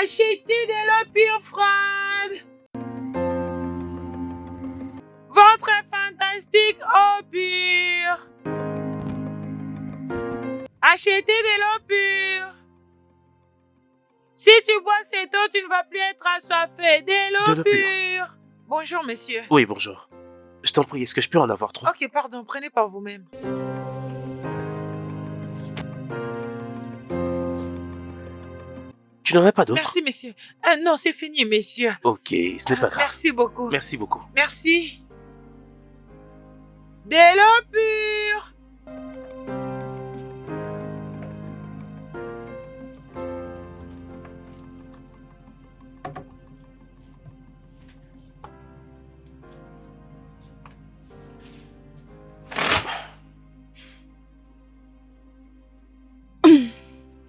Achetez de l'eau pure froide. Votre fantastique eau pure. Achetez de l'eau pure. Si tu bois cette eau, tu ne vas plus être assoiffé. De l'eau pure. Bonjour, monsieur. Oui, bonjour. Je t'en prie, est-ce que je peux en avoir 3? Ok, pardon, prenez par vous-même. Tu n'en as pas d'autres? Merci, monsieur. Non, c'est fini, monsieur. Ok, ce n'est pas grave. Merci beaucoup. Merci beaucoup. Merci. De l'eau pure.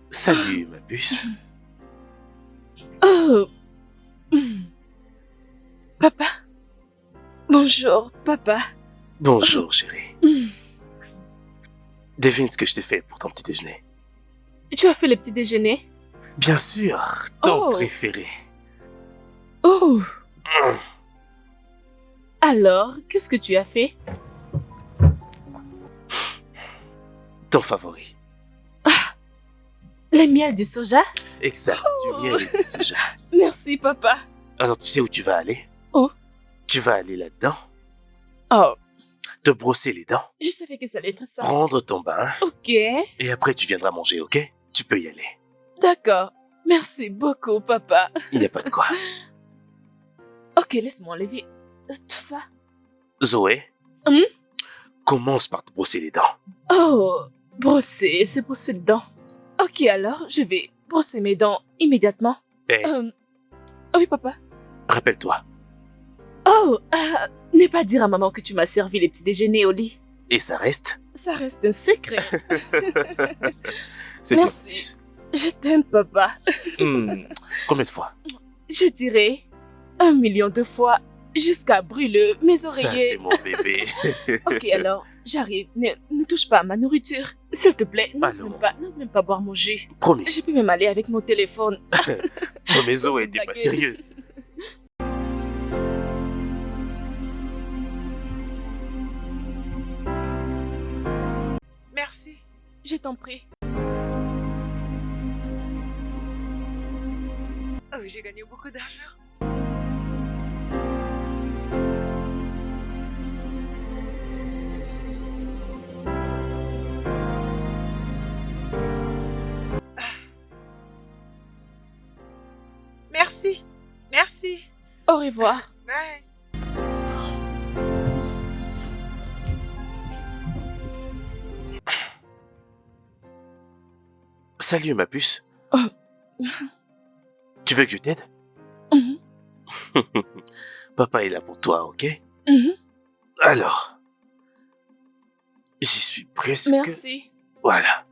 Salut, ma puce. Oh. Papa. Bonjour, papa. Bonjour, chérie. Devine ce que je t'ai fait pour ton petit déjeuner. Tu as fait le petit déjeuner? Bien sûr, ton Oh. préféré. Oh. Alors, qu'est-ce que tu as fait? Ton favori. Le miel du soja? Exact, du miel et du soja. Merci, papa. Alors, tu sais où tu vas aller? Où? Tu vas aller là-dedans, Oh, te brosser les dents, je savais que ça allait être ça. prendre ton bain, Ok, et après tu viendras manger, ok? Tu peux y aller. d'accord. Merci beaucoup, papa. Il n'y a pas de quoi. Ok, laisse-moi enlever tout ça. Zoé, Hum? commence par te brosser les dents. Oh, c'est brosser les dents. Ok, alors, je vais brosser mes dents immédiatement. Et Oui, papa. rappelle-toi, Oh, n'aie pas dire à maman que tu m'as servi les petits déjeuners au lit. et ça reste? Ça reste un secret. C'est Merci. bien. Je t'aime, papa. Combien de fois? Je dirais 1 million de fois jusqu'à brûler mes Ça, c'est oreillers. mon bébé. Ok, alors, j'arrive. Ne touche pas à ma nourriture. S'il te plaît, n'ose même pas boire mon jus. Promis. Je peux même aller avec mon téléphone. Non, mais Zoé, t'es pas sérieuse. Merci. Je t'en prie. Oh, j'ai gagné beaucoup d'argent. Merci. Merci. Au revoir. Bye. Salut, ma puce. Oh. Tu veux que je t'aide? Mhm. Papa est là pour toi, ok? Mhm. Alors, j'y suis presque. Merci. Voilà.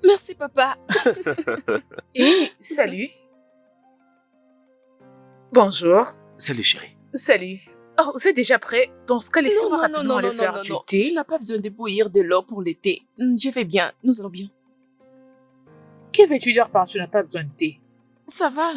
Merci, papa. Et salut. Bonjour. Salut, chérie. Salut. Oh, vous êtes déjà prêt? Dans ce cas, laissez-moi rapidement aller faire du Tu thé. n'as pas besoin de bouillir de l'eau pour le thé. Je vais bien. Nous allons bien. Que veux-tu dire par tu n'as pas besoin de thé? Ça va.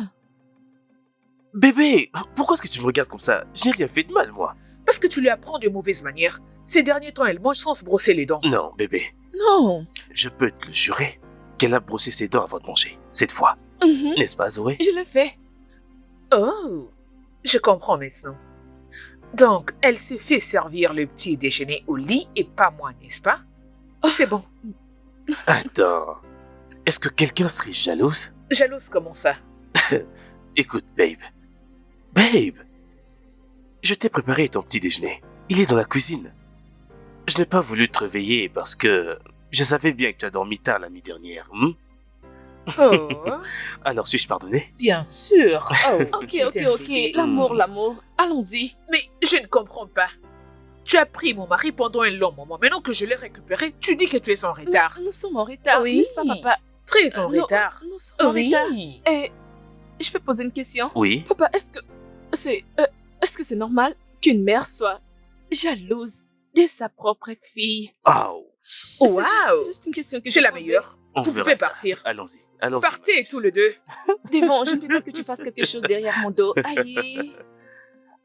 Bébé, pourquoi est-ce que tu me regardes comme ça? Je n'ai rien fait de mal, moi. Parce que tu lui apprends de mauvaises manières. Ces derniers temps, elle mange sans se brosser les dents. Non, bébé. Non. Je peux te le jurer qu'elle a brossé ses dents avant de manger. Cette fois. Mhm. N'est-ce pas, Zoé? Je le fais. Oh, je comprends maintenant. Donc, elle se fait servir le petit déjeuner au lit et pas moi, n'est-ce pas? C'est bon. Attends. Est-ce que quelqu'un serait jalouse? Jalouse comment ça? Écoute, babe. Babe! Je t'ai préparé ton petit déjeuner. Il est dans la cuisine. Je n'ai pas voulu te réveiller parce que je savais bien que tu as dormi tard la nuit dernière. Oh, Alors, suis-je pardonné? bien sûr. Oh, Ok, c'est ok, un ok. bébé. L'amour. Allons-y. Mais je ne comprends pas. Tu as pris mon mari pendant un long moment. Maintenant que je l'ai récupéré, tu dis que tu es en retard. Nous sommes en retard. Oui. N'est-ce pas, papa? Très en Nous- retard. Nous sommes en Oui. retard. Et je peux poser une question? Oui. Papa, est-ce que c'est normal qu'une mère soit jalouse de sa propre fille? Oh. C'est Wow. juste une question que C'est je la posais. meilleure. On Vous verra pouvez ça. partir. Allons-y. Allons-y. Partez Marcus. tous les deux. Devon, je ne veux pas que tu fasses quelque chose derrière mon dos. Aïe.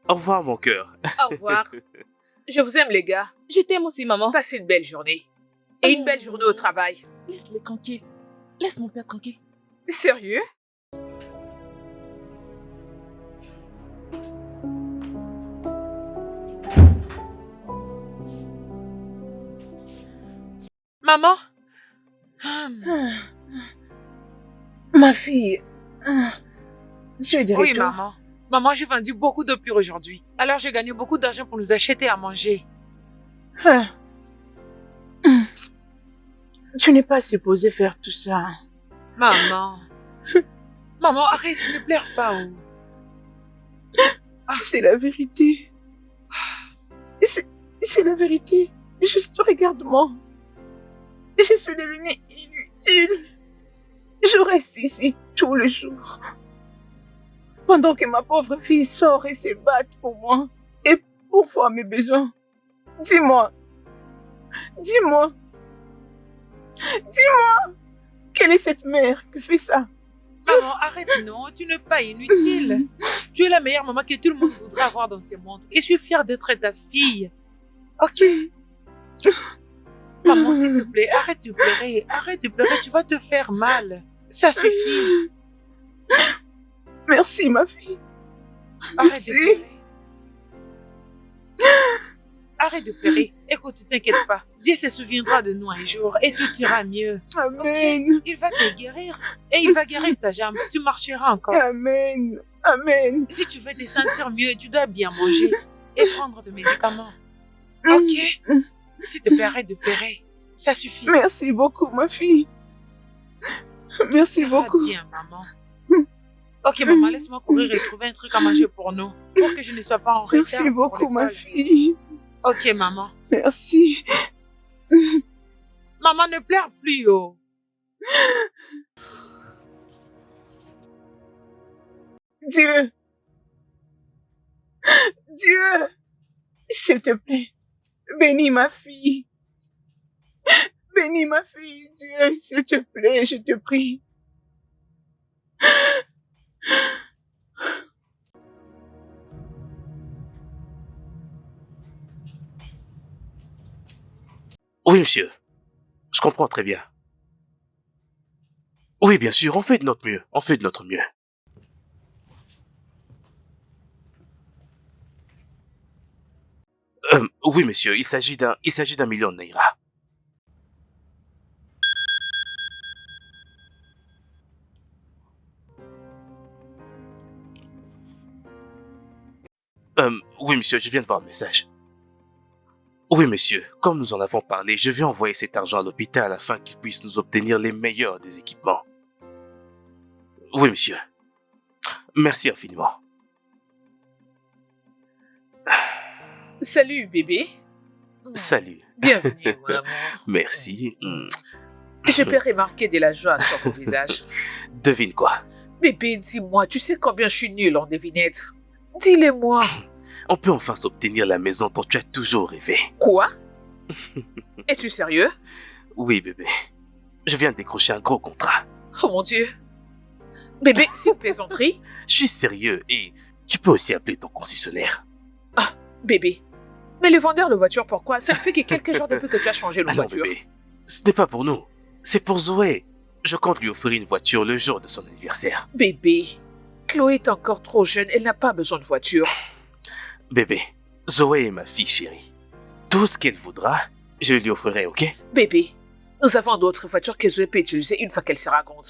Au revoir, mon cœur. Au revoir. Je vous aime, les gars. Je t'aime aussi, maman. Passez une belle journée. Et une belle journée au travail. Laisse-le tranquille. Laisse mon père tranquille. Sérieux? Maman? Ma fille, tu es de Oui, retour. maman. Maman, j'ai vendu beaucoup de pure aujourd'hui. Alors, j'ai gagné beaucoup d'argent pour nous acheter à manger. Ah. Tu n'es pas supposé faire tout ça. Maman. Maman, arrête, ne pleure pas. C'est la vérité. C'est la vérité. Juste regarde-moi. Je suis devenue inutile. Je reste ici tous les jours. Pendant que ma pauvre fille sort et se bat pour moi et pour voir mes besoins. Dis-moi. Dis-moi. Dis-moi. Quelle est cette mère qui fait ça? Maman, arrête, non, tu n'es pas inutile. Tu es la meilleure maman que tout le monde voudrait avoir dans ce monde. Et je suis fière d'être ta fille. Ok? Maman, s'il te plaît, arrête de pleurer. Arrête de pleurer, tu vas te faire mal. Ça suffit. Merci, ma fille. Arrête Merci. de pleurer. Arrête de pleurer. Écoute, t'inquiète pas. Dieu se souviendra de nous un jour et tout ira mieux. Amen. Il va te guérir et il va guérir ta jambe. Tu marcheras encore. Amen. Amen. Si tu veux te sentir mieux, tu dois bien manger et prendre tes médicaments. Ok? S'il te plaît, arrête de pleurer. Ça suffit. Merci beaucoup, ma fille. Merci Ça va beaucoup. bien, maman. Ok, maman, laisse-moi courir et trouver un truc à manger pour nous. Pour que je ne sois pas en retard. Merci pour beaucoup, ma l'école. fille. Ok, maman. Merci. Maman, ne pleure plus, oh. Dieu. Dieu. S'il te plaît. Bénis ma fille. Bénis ma fille, Dieu. S'il te plaît, je te prie. Oui, monsieur. Je comprends très bien. Oui, bien sûr, on fait de notre mieux. On fait de notre mieux. Oui, monsieur, il s'agit d'un million de naira. Oui, monsieur, je viens de voir le message. Oui, monsieur, comme nous en avons parlé, je vais envoyer cet argent à l'hôpital afin qu'ils puissent nous obtenir les meilleurs des équipements. Oui, monsieur. Merci infiniment. Salut, bébé. Salut. Bienvenue, mon amour. Merci. Je peux remarquer de la joie sur ton visage. Devine quoi? Bébé, dis-moi, tu sais combien je suis nulle en devinette? Dis-le-moi. On peut enfin s'obtenir la maison dont tu as toujours rêvé. Quoi? Es-tu sérieux? Oui, bébé. Je viens de décrocher un gros contrat. Oh mon Dieu. Bébé, c'est une plaisanterie? Je suis sérieux et tu peux aussi appeler ton concessionnaire. Ah, bébé. Mais le vendeur de voiture, pourquoi? Ça ne fait que quelques jours depuis que tu as changé de Ah non, voiture. bébé. Ce n'est pas pour nous. C'est pour Zoé. Je compte lui offrir une voiture le jour de son anniversaire. Bébé, Chloé est encore trop jeune, elle n'a pas besoin de voiture. Bébé, Zoé est ma fille chérie. Tout ce qu'elle voudra, je lui offrirai, ok? Bébé, nous avons d'autres voitures que Zoé peut utiliser une fois qu'elle sera grande.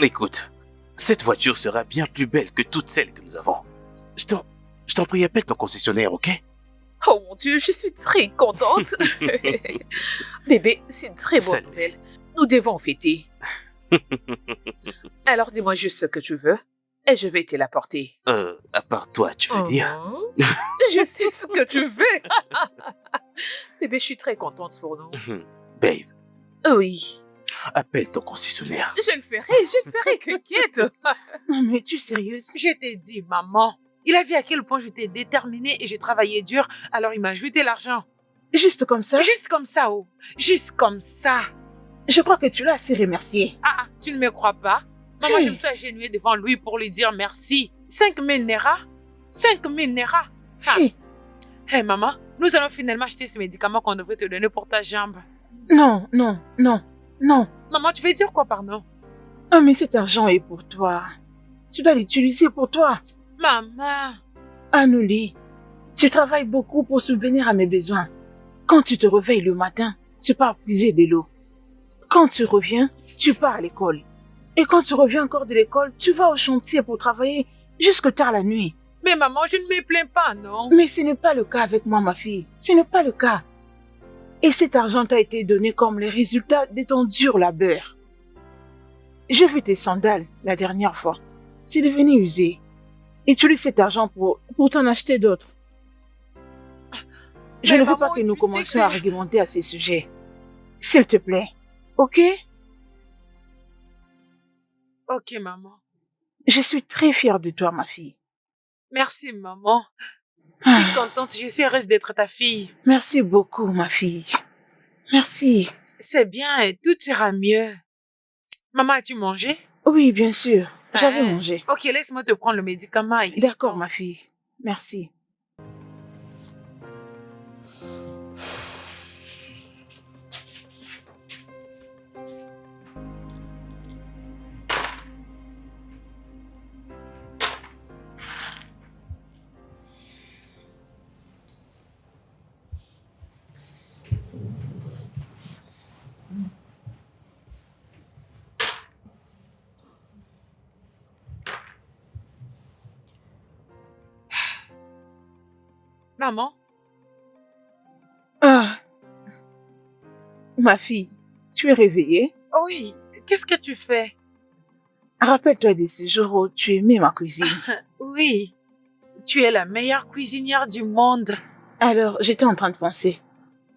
Écoute, cette voiture sera bien plus belle que toutes celles que nous avons. Je t'en prie, appelle ton concessionnaire, ok? Oh mon Dieu, je suis très contente. Bébé, c'est une très bonne Salut. nouvelle. Nous devons fêter. Alors dis-moi juste ce que tu veux et je vais te l'apporter. À part toi, tu veux dire? Mhm. Je sais ce que tu veux. Bébé, je suis très contente pour nous. Babe, Oui, appelle ton concessionnaire. je le ferai, t'inquiète. Non, mais tu es sérieuse? Je t'ai dit, maman. Il a vu à quel point j'étais déterminée et j'ai travaillé dur, alors il m'a ajouté l'argent. Juste comme ça? Juste comme ça, oh. Juste comme ça. Je crois que tu l'as assez remercié. Ah, tu ne me crois pas? Maman, Hey. je me suis agenouillée devant lui pour lui dire merci. 5 000 Naira? 5 000 Naira? Ah. Hey. Hey, maman, nous allons finalement acheter ces médicaments qu'on devrait te donner pour ta jambe. Non, non, non, non. Maman, tu veux dire quoi, pardon? Ah, mais cet argent est pour toi. Tu dois l'utiliser pour toi. Maman. Anouli, tu travailles beaucoup pour subvenir à mes besoins. Quand tu te réveilles le matin, tu pars puiser de l'eau. Quand tu reviens, tu pars à l'école. Et quand tu reviens encore de l'école, tu vas au chantier pour travailler jusque tard la nuit. Mais maman, je ne me plains pas, non? Mais ce n'est pas le cas avec moi, ma fille. Ce n'est pas le cas. Et cet argent t'a été donné comme le résultat de ton dur labeur. J'ai vu tes sandales la dernière fois. C'est devenu usé. Utilise cet argent pour t'en acheter d'autres. Je Mais ne veux maman, pas que nous tu sais commencions que- à argumenter à ces sujets. S'il te plaît. Ok? Ok, maman. Je suis très fière de toi, ma fille. Merci, maman. Je suis contente, je suis heureuse d'être ta fille. Merci beaucoup, ma fille. Merci. C'est bien, et tout ira mieux. Maman, as-tu mangé? Oui, bien sûr. J'avais Hein? mangé. Ok, laisse-moi te prendre le médicament. Il est D'accord, temps. ma fille. Merci. Maman, Ah. Ma fille, tu es réveillée? oui, qu'est-ce que tu fais? Rappelle-toi de ce jour où tu aimais ma cuisine. Oui, tu es la meilleure cuisinière du monde. Alors, j'étais en train de penser.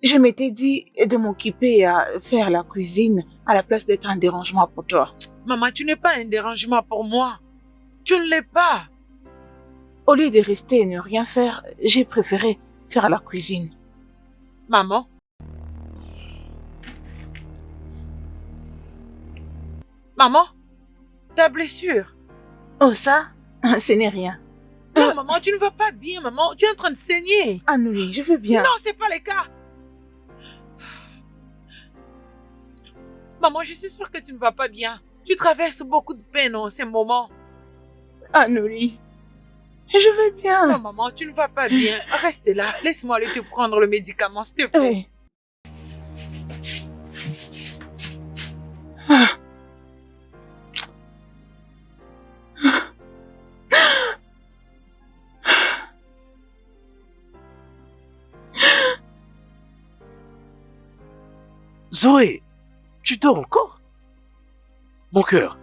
Je m'étais dit de m'occuper à faire la cuisine à la place d'être un dérangement pour toi. Maman, tu n'es pas un dérangement pour moi. Tu ne l'es pas. Au lieu de rester et ne rien faire, j'ai préféré faire la cuisine. Maman. Maman, ta blessure. Oh ça, ce n'est rien. Non, maman, tu ne vas pas bien, maman. Tu es en train de saigner. Anouli, je veux bien. Non, c'est pas le cas. Maman, je suis sûre que tu ne vas pas bien. Tu traverses beaucoup de peine en ces moments. Anouli, je veux Non, bien. maman, tu ne vas pas bien. Reste là. Laisse-moi aller te prendre le médicament, s'il te plaît. Oui. Ah. Zoé, tu dors encore? Mon cœur.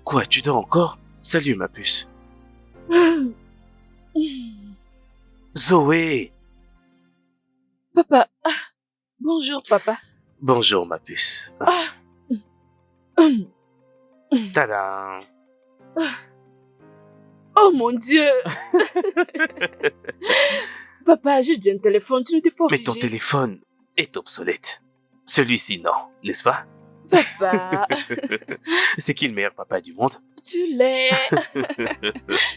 Quoi, tu dors encore? Salut, ma puce. Zoé. Papa. Bonjour, papa. Bonjour, ma puce. Tada. Oh mon Dieu. Papa, j'ai dit un téléphone, tu n'étais pas Mais obligé. ton téléphone est obsolète. Celui-ci, non, n'est-ce pas? Papa, C'est qui le meilleur papa du monde? tu l'es.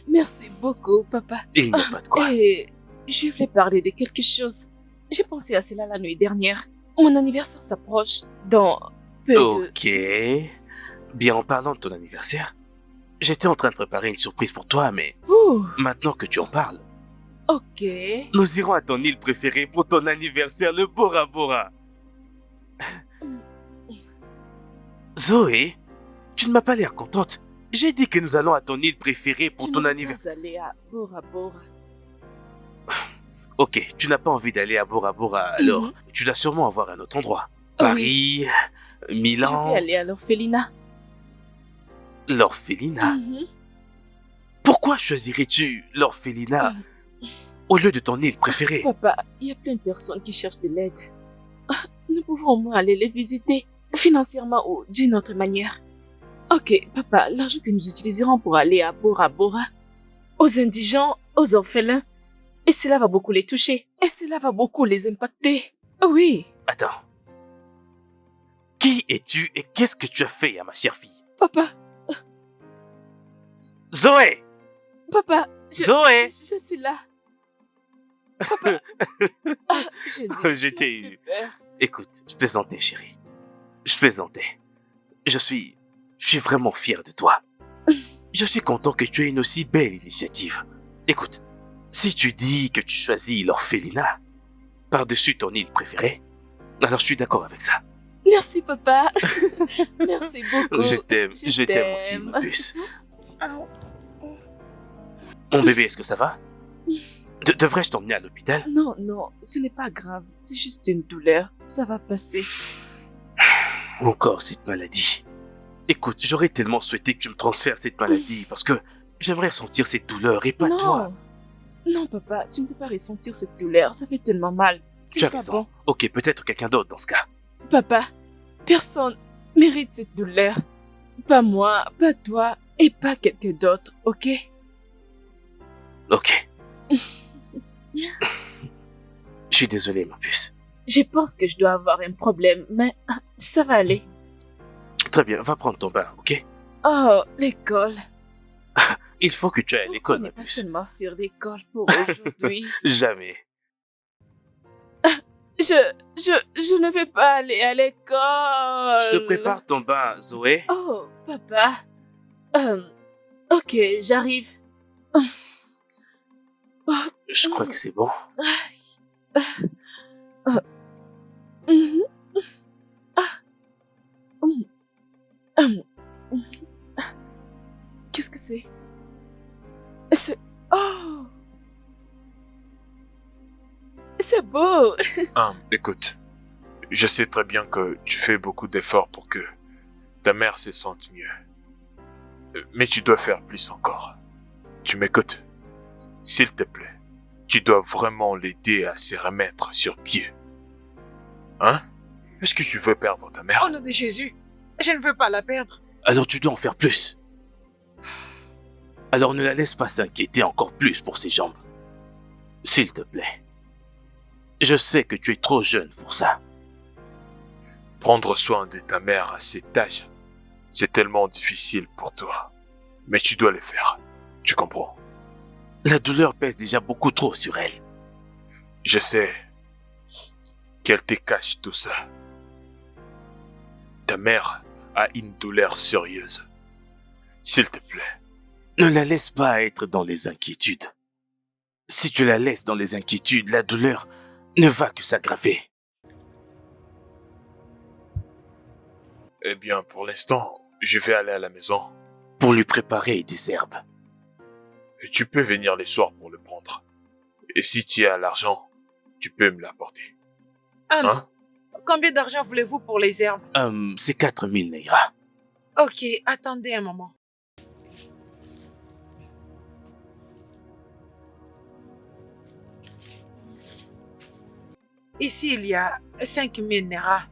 Merci beaucoup, papa. Il n'y a pas de quoi. Et je voulais parler de quelque chose. J'ai pensé à cela la nuit dernière. Mon anniversaire s'approche dans peu de... Ok. Bien, en parlant de ton anniversaire, j'étais en train de préparer une surprise pour toi, mais Ouh, maintenant que tu en parles, ok. nous irons à ton île préférée pour ton anniversaire, le Bora Bora. Zoé, tu ne m'as pas l'air contente. J'ai dit que nous allons à ton île préférée pour Je ton ne veux anniversaire. pas aller à Bora Bora. Ok, tu n'as pas envie d'aller à Bora Bora, alors tu dois sûrement avoir un autre endroit. Paris, Je vais Milan, aller à l'orphelinat. l'orphelinat. Mhm. Pourquoi choisirais-tu l'orphelinat au lieu de ton île préférée? Papa, il y a plein de personnes qui cherchent de l'aide. Nous pouvons au moins aller les visiter, financièrement ou d'une autre manière. Ok, papa, l'argent que nous utiliserons pour aller à Bora Bora, aux indigents, aux orphelins, et cela va beaucoup les toucher, et cela va beaucoup les impacter. Oui, Attends. Qui es-tu et qu'est-ce que tu as fait à ma chère fille? Papa, Zoé! papa, Zoé! je suis là. Papa. Ah, Jésus, Je tu t'ai m'as fait eu. peur. Écoute, je plaisantais, chérie. Je plaisantais. Je suis vraiment fier de toi. Je suis content que tu aies une aussi belle initiative. Écoute, si tu dis que tu choisis l'orphelinat par-dessus ton île préférée, alors je suis d'accord avec ça. Merci, papa. Merci beaucoup. Je t'aime aussi, ma puce. Mon bébé, est-ce que ça va? Devrais-je t'emmener à l'hôpital? Non, non, ce n'est pas grave. C'est juste une douleur. Ça va passer. Encore cette maladie. Écoute, j'aurais tellement souhaité que tu me transfères cette maladie parce que j'aimerais ressentir cette douleur et pas non. toi. Non, papa, tu ne peux pas ressentir cette douleur. Ça fait tellement mal. Tu C'est as pas raison. bon. Ok, peut-être quelqu'un d'autre dans ce cas. Papa, personne mérite cette douleur. Pas moi, pas toi et pas quelqu'un d'autre, ok? Ok. Je suis désolé, ma puce. Je pense que je dois avoir un problème, mais ça va aller. Très bien, va prendre ton bain, ok? Oh, l'école. Il faut que tu ailles à On l'école, n'est ma pas puce. seulement faire d'école pour aujourd'hui. Jamais. Je ne vais pas aller à l'école. Je te prépare ton bain, Zoé. Oh, papa. Ok, j'arrive. Je crois que c'est bon. Mhm. Qu'est-ce que c'est? C'est... Oh! C'est beau! Écoute, je sais très bien que tu fais beaucoup d'efforts pour que ta mère se sente mieux. Mais tu dois faire plus encore. Tu m'écoutes? S'il te plaît, tu dois vraiment l'aider à se remettre sur pied. Hein? Est-ce que tu veux perdre ta mère? Au nom de Jésus, je ne veux pas la perdre. Alors tu dois en faire plus. Alors ne la laisse pas s'inquiéter encore plus pour ses jambes. S'il te plaît. Je sais que tu es trop jeune pour ça. Prendre soin de ta mère à cet âge, c'est tellement difficile pour toi. Mais tu dois le faire. Tu comprends? La douleur pèse déjà beaucoup trop sur elle. Je sais qu'elle te cache tout ça. Ta mère a une douleur sérieuse. S'il te plaît. Ne la laisse pas être dans les inquiétudes. Si tu la laisses dans les inquiétudes, la douleur ne va que s'aggraver. Eh bien, pour l'instant, je vais aller à la maison. Pour lui préparer des herbes. Et tu peux venir les soirs pour le prendre. Et si tu as l'argent, tu peux me l'apporter. Hein? Combien d'argent voulez-vous pour les herbes? C'est 4000 Naira. Ok, attendez un moment. Ici, il y a 5000 Naira.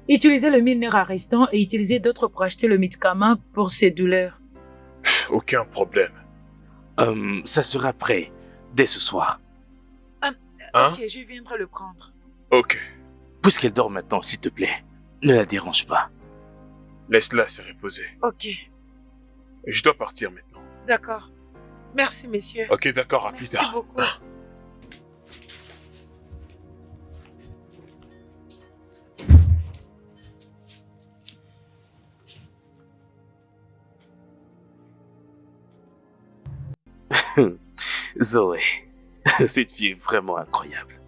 Utilisez le 1000 Naira restant et utilisez d'autres pour acheter le médicament pour ces douleurs. Aucun problème. Ça sera prêt dès ce soir. Hein? Ok, je viendrai le prendre. Ok. Puisqu'elle dort maintenant, s'il te plaît, ne la dérange pas. Laisse-la se reposer. Ok, Je dois partir maintenant. d'accord. Merci, messieurs. Ok, d'accord, à plus Merci tard. beaucoup. Zoé, cette fille est vraiment incroyable.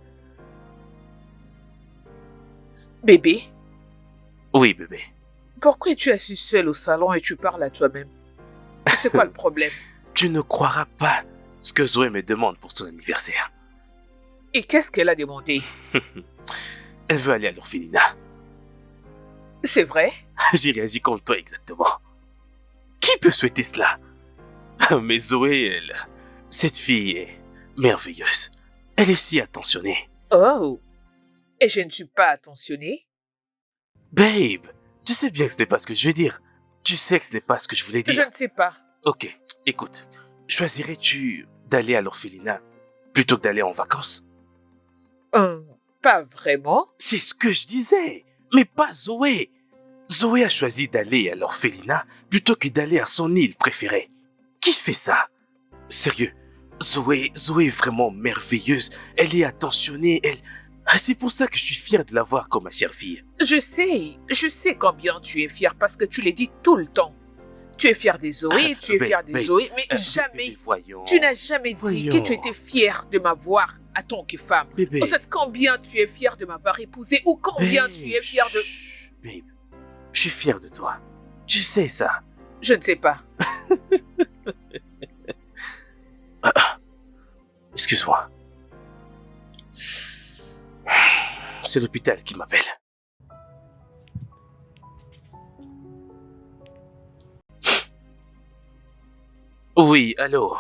Bébé, Oui, bébé. pourquoi es-tu assis seul au salon et tu parles à toi-même? C'est quoi le problème? Tu ne croiras pas ce que Zoé me demande pour son anniversaire. Et qu'est-ce qu'elle a demandé? Elle veut aller à l'orphelinat. C'est vrai? J'ai réagi comme toi exactement. Qui peut souhaiter cela? Mais Zoé, elle... Cette fille est merveilleuse. Elle est si attentionnée. Oh! Et je ne suis pas attentionnée? Babe, tu sais bien que ce n'est pas ce que je veux dire. Tu sais que ce n'est pas ce que je voulais Je dire. ne sais pas. Ok, écoute. Choisirais-tu d'aller à l'orphelinat plutôt que d'aller en vacances? Pas vraiment. C'est ce que je disais. Mais pas Zoé. Zoé a choisi d'aller à l'orphelinat plutôt que d'aller à son île préférée. Qui fait ça? Sérieux, Zoé est vraiment merveilleuse. Elle est attentionnée, c'est pour ça que je suis fier de la voir comme ma chère fille. Je sais combien tu es fier parce que tu le dis tout le temps. Tu es fier des Zoé, tu es fier des Zoé, mais jamais, voyons. tu n'as jamais dit que tu étais fier de m'avoir en tant que femme. Bébé. En fait, combien tu es fier de m'avoir épousée ou combien tu es fier de... Chut, babe, je suis fier de toi. Tu sais ça. Je ne sais pas. Excuse-moi. C'est l'hôpital qui m'appelle. Oui, allô.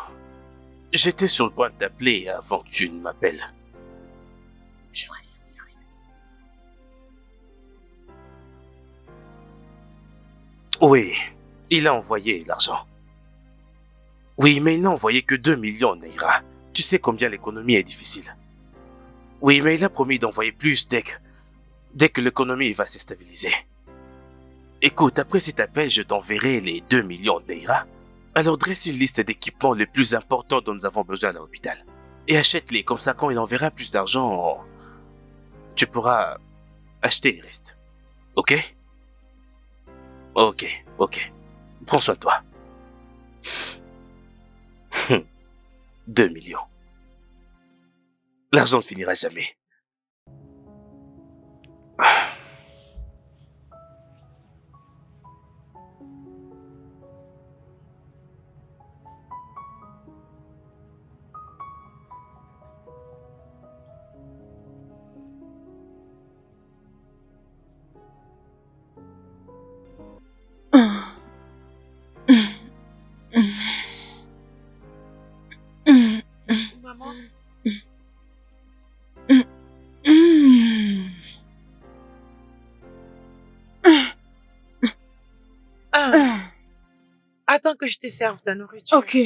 J'étais sur le point de t'appeler avant que tu ne m'appelles. Je reviens, j'arrive. Oui, il a envoyé l'argent. Oui, mais il n'a envoyé que 2 millions, Neira. Tu sais combien l'économie est difficile. Oui, mais il a promis d'envoyer plus dès que l'économie va se stabiliser. Écoute, après cet appel, je t'enverrai les 2 millions, Neira. Alors dresse une liste d'équipements les plus importants dont nous avons besoin à l'hôpital. Et achète-les, comme ça quand il enverra plus d'argent, tu pourras acheter les restes. Ok? Ok. Prends soin de toi. 2 millions. L'argent ne finira jamais. Maman? Attends que je te serve ta nourriture. Ok.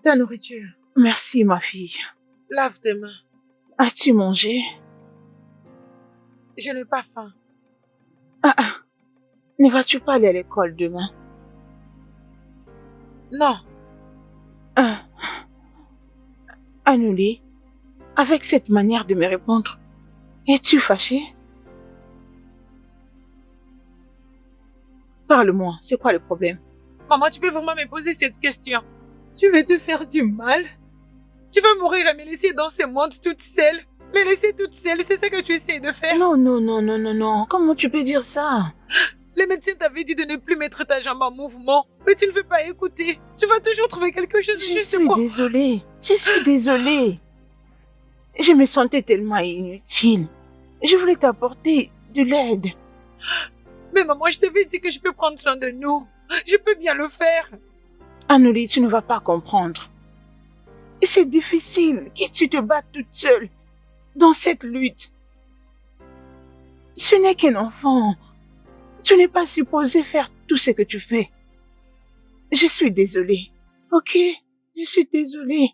Ta nourriture. Merci, ma fille. Lave tes mains. As-tu mangé? Je n'ai pas faim. Ne vas-tu pas aller à l'école demain? Non. Annulé, avec cette manière de me répondre, es-tu fâché? Parle-moi, c'est quoi le problème? Maman, tu peux vraiment me poser cette question? Tu veux te faire du mal? Tu veux mourir et me laisser dans ce monde toute seule? Me laisser toute seule, c'est ce que tu essaies de faire? Non. Comment tu peux dire ça? Les médecins t'avaient dit de ne plus mettre ta jambe en mouvement, mais tu ne veux pas écouter. Tu vas toujours trouver quelque chose Je juste suis pour... désolée. Je me sentais tellement inutile. Je voulais t'apporter de l'aide. Mais maman, je t'avais dit que je peux prendre soin de nous. Je peux bien le faire. Anneli, tu ne vas pas comprendre. C'est difficile que tu te battes toute seule dans cette lutte. Tu n'es qu'un enfant. Tu n'es pas supposé faire tout ce que tu fais. Je suis désolée. Ok? Je suis désolée.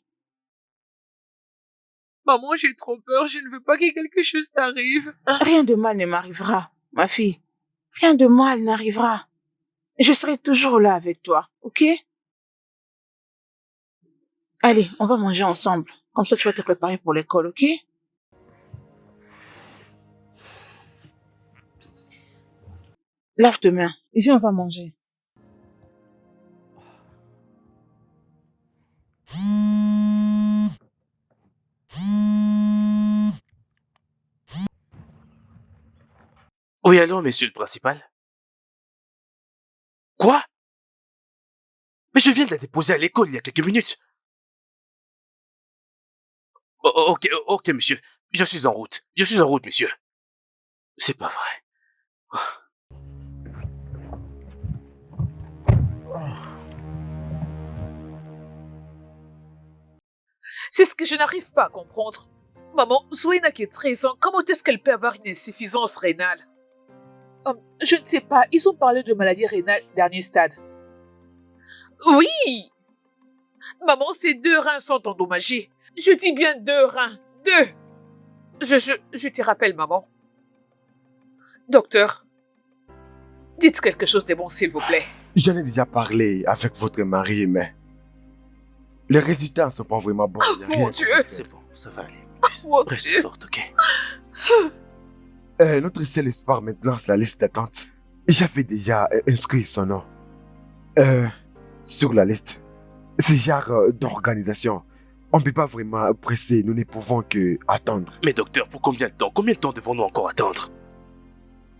Maman, j'ai trop peur. Je ne veux pas que quelque chose t'arrive. Rien de mal ne m'arrivera, ma fille. Rien de mal n'arrivera. Je serai toujours là avec toi, ok? Allez, on va manger ensemble. Comme ça, tu vas te préparer pour l'école, ok? Lave tes mains et viens, on va manger. Oui, allô, monsieur le principal? Quoi? Mais je viens de la déposer à l'école il y a quelques minutes. Ok, monsieur. Je suis en route, monsieur. C'est pas vrai. C'est ce que je n'arrive pas à comprendre. Maman, Zoé qui est 13 ans, comment est-ce qu'elle peut avoir une insuffisance rénale? Je ne sais pas, ils ont parlé de maladie rénale dernier stade. Oui! Maman, ses 2 reins sont endommagés. Je dis bien 2 reins. 2! Je te rappelle, maman. Docteur, dites quelque chose de bon, s'il vous plaît. J'en ai déjà parlé avec votre mari, mais les résultats ne sont pas vraiment bons. Il y a Mon rien Dieu. qu'on peut faire. C'est bon, ça va aller. Mon Reste Dieu. forte, ok? Notre seul espoir maintenant, c'est la liste d'attente. J'avais déjà inscrit son nom sur la liste. C'est genre d'organisation. On ne peut pas vraiment presser, nous ne pouvons que attendre. Mais docteur, pour combien de temps? Combien de temps devons-nous encore attendre?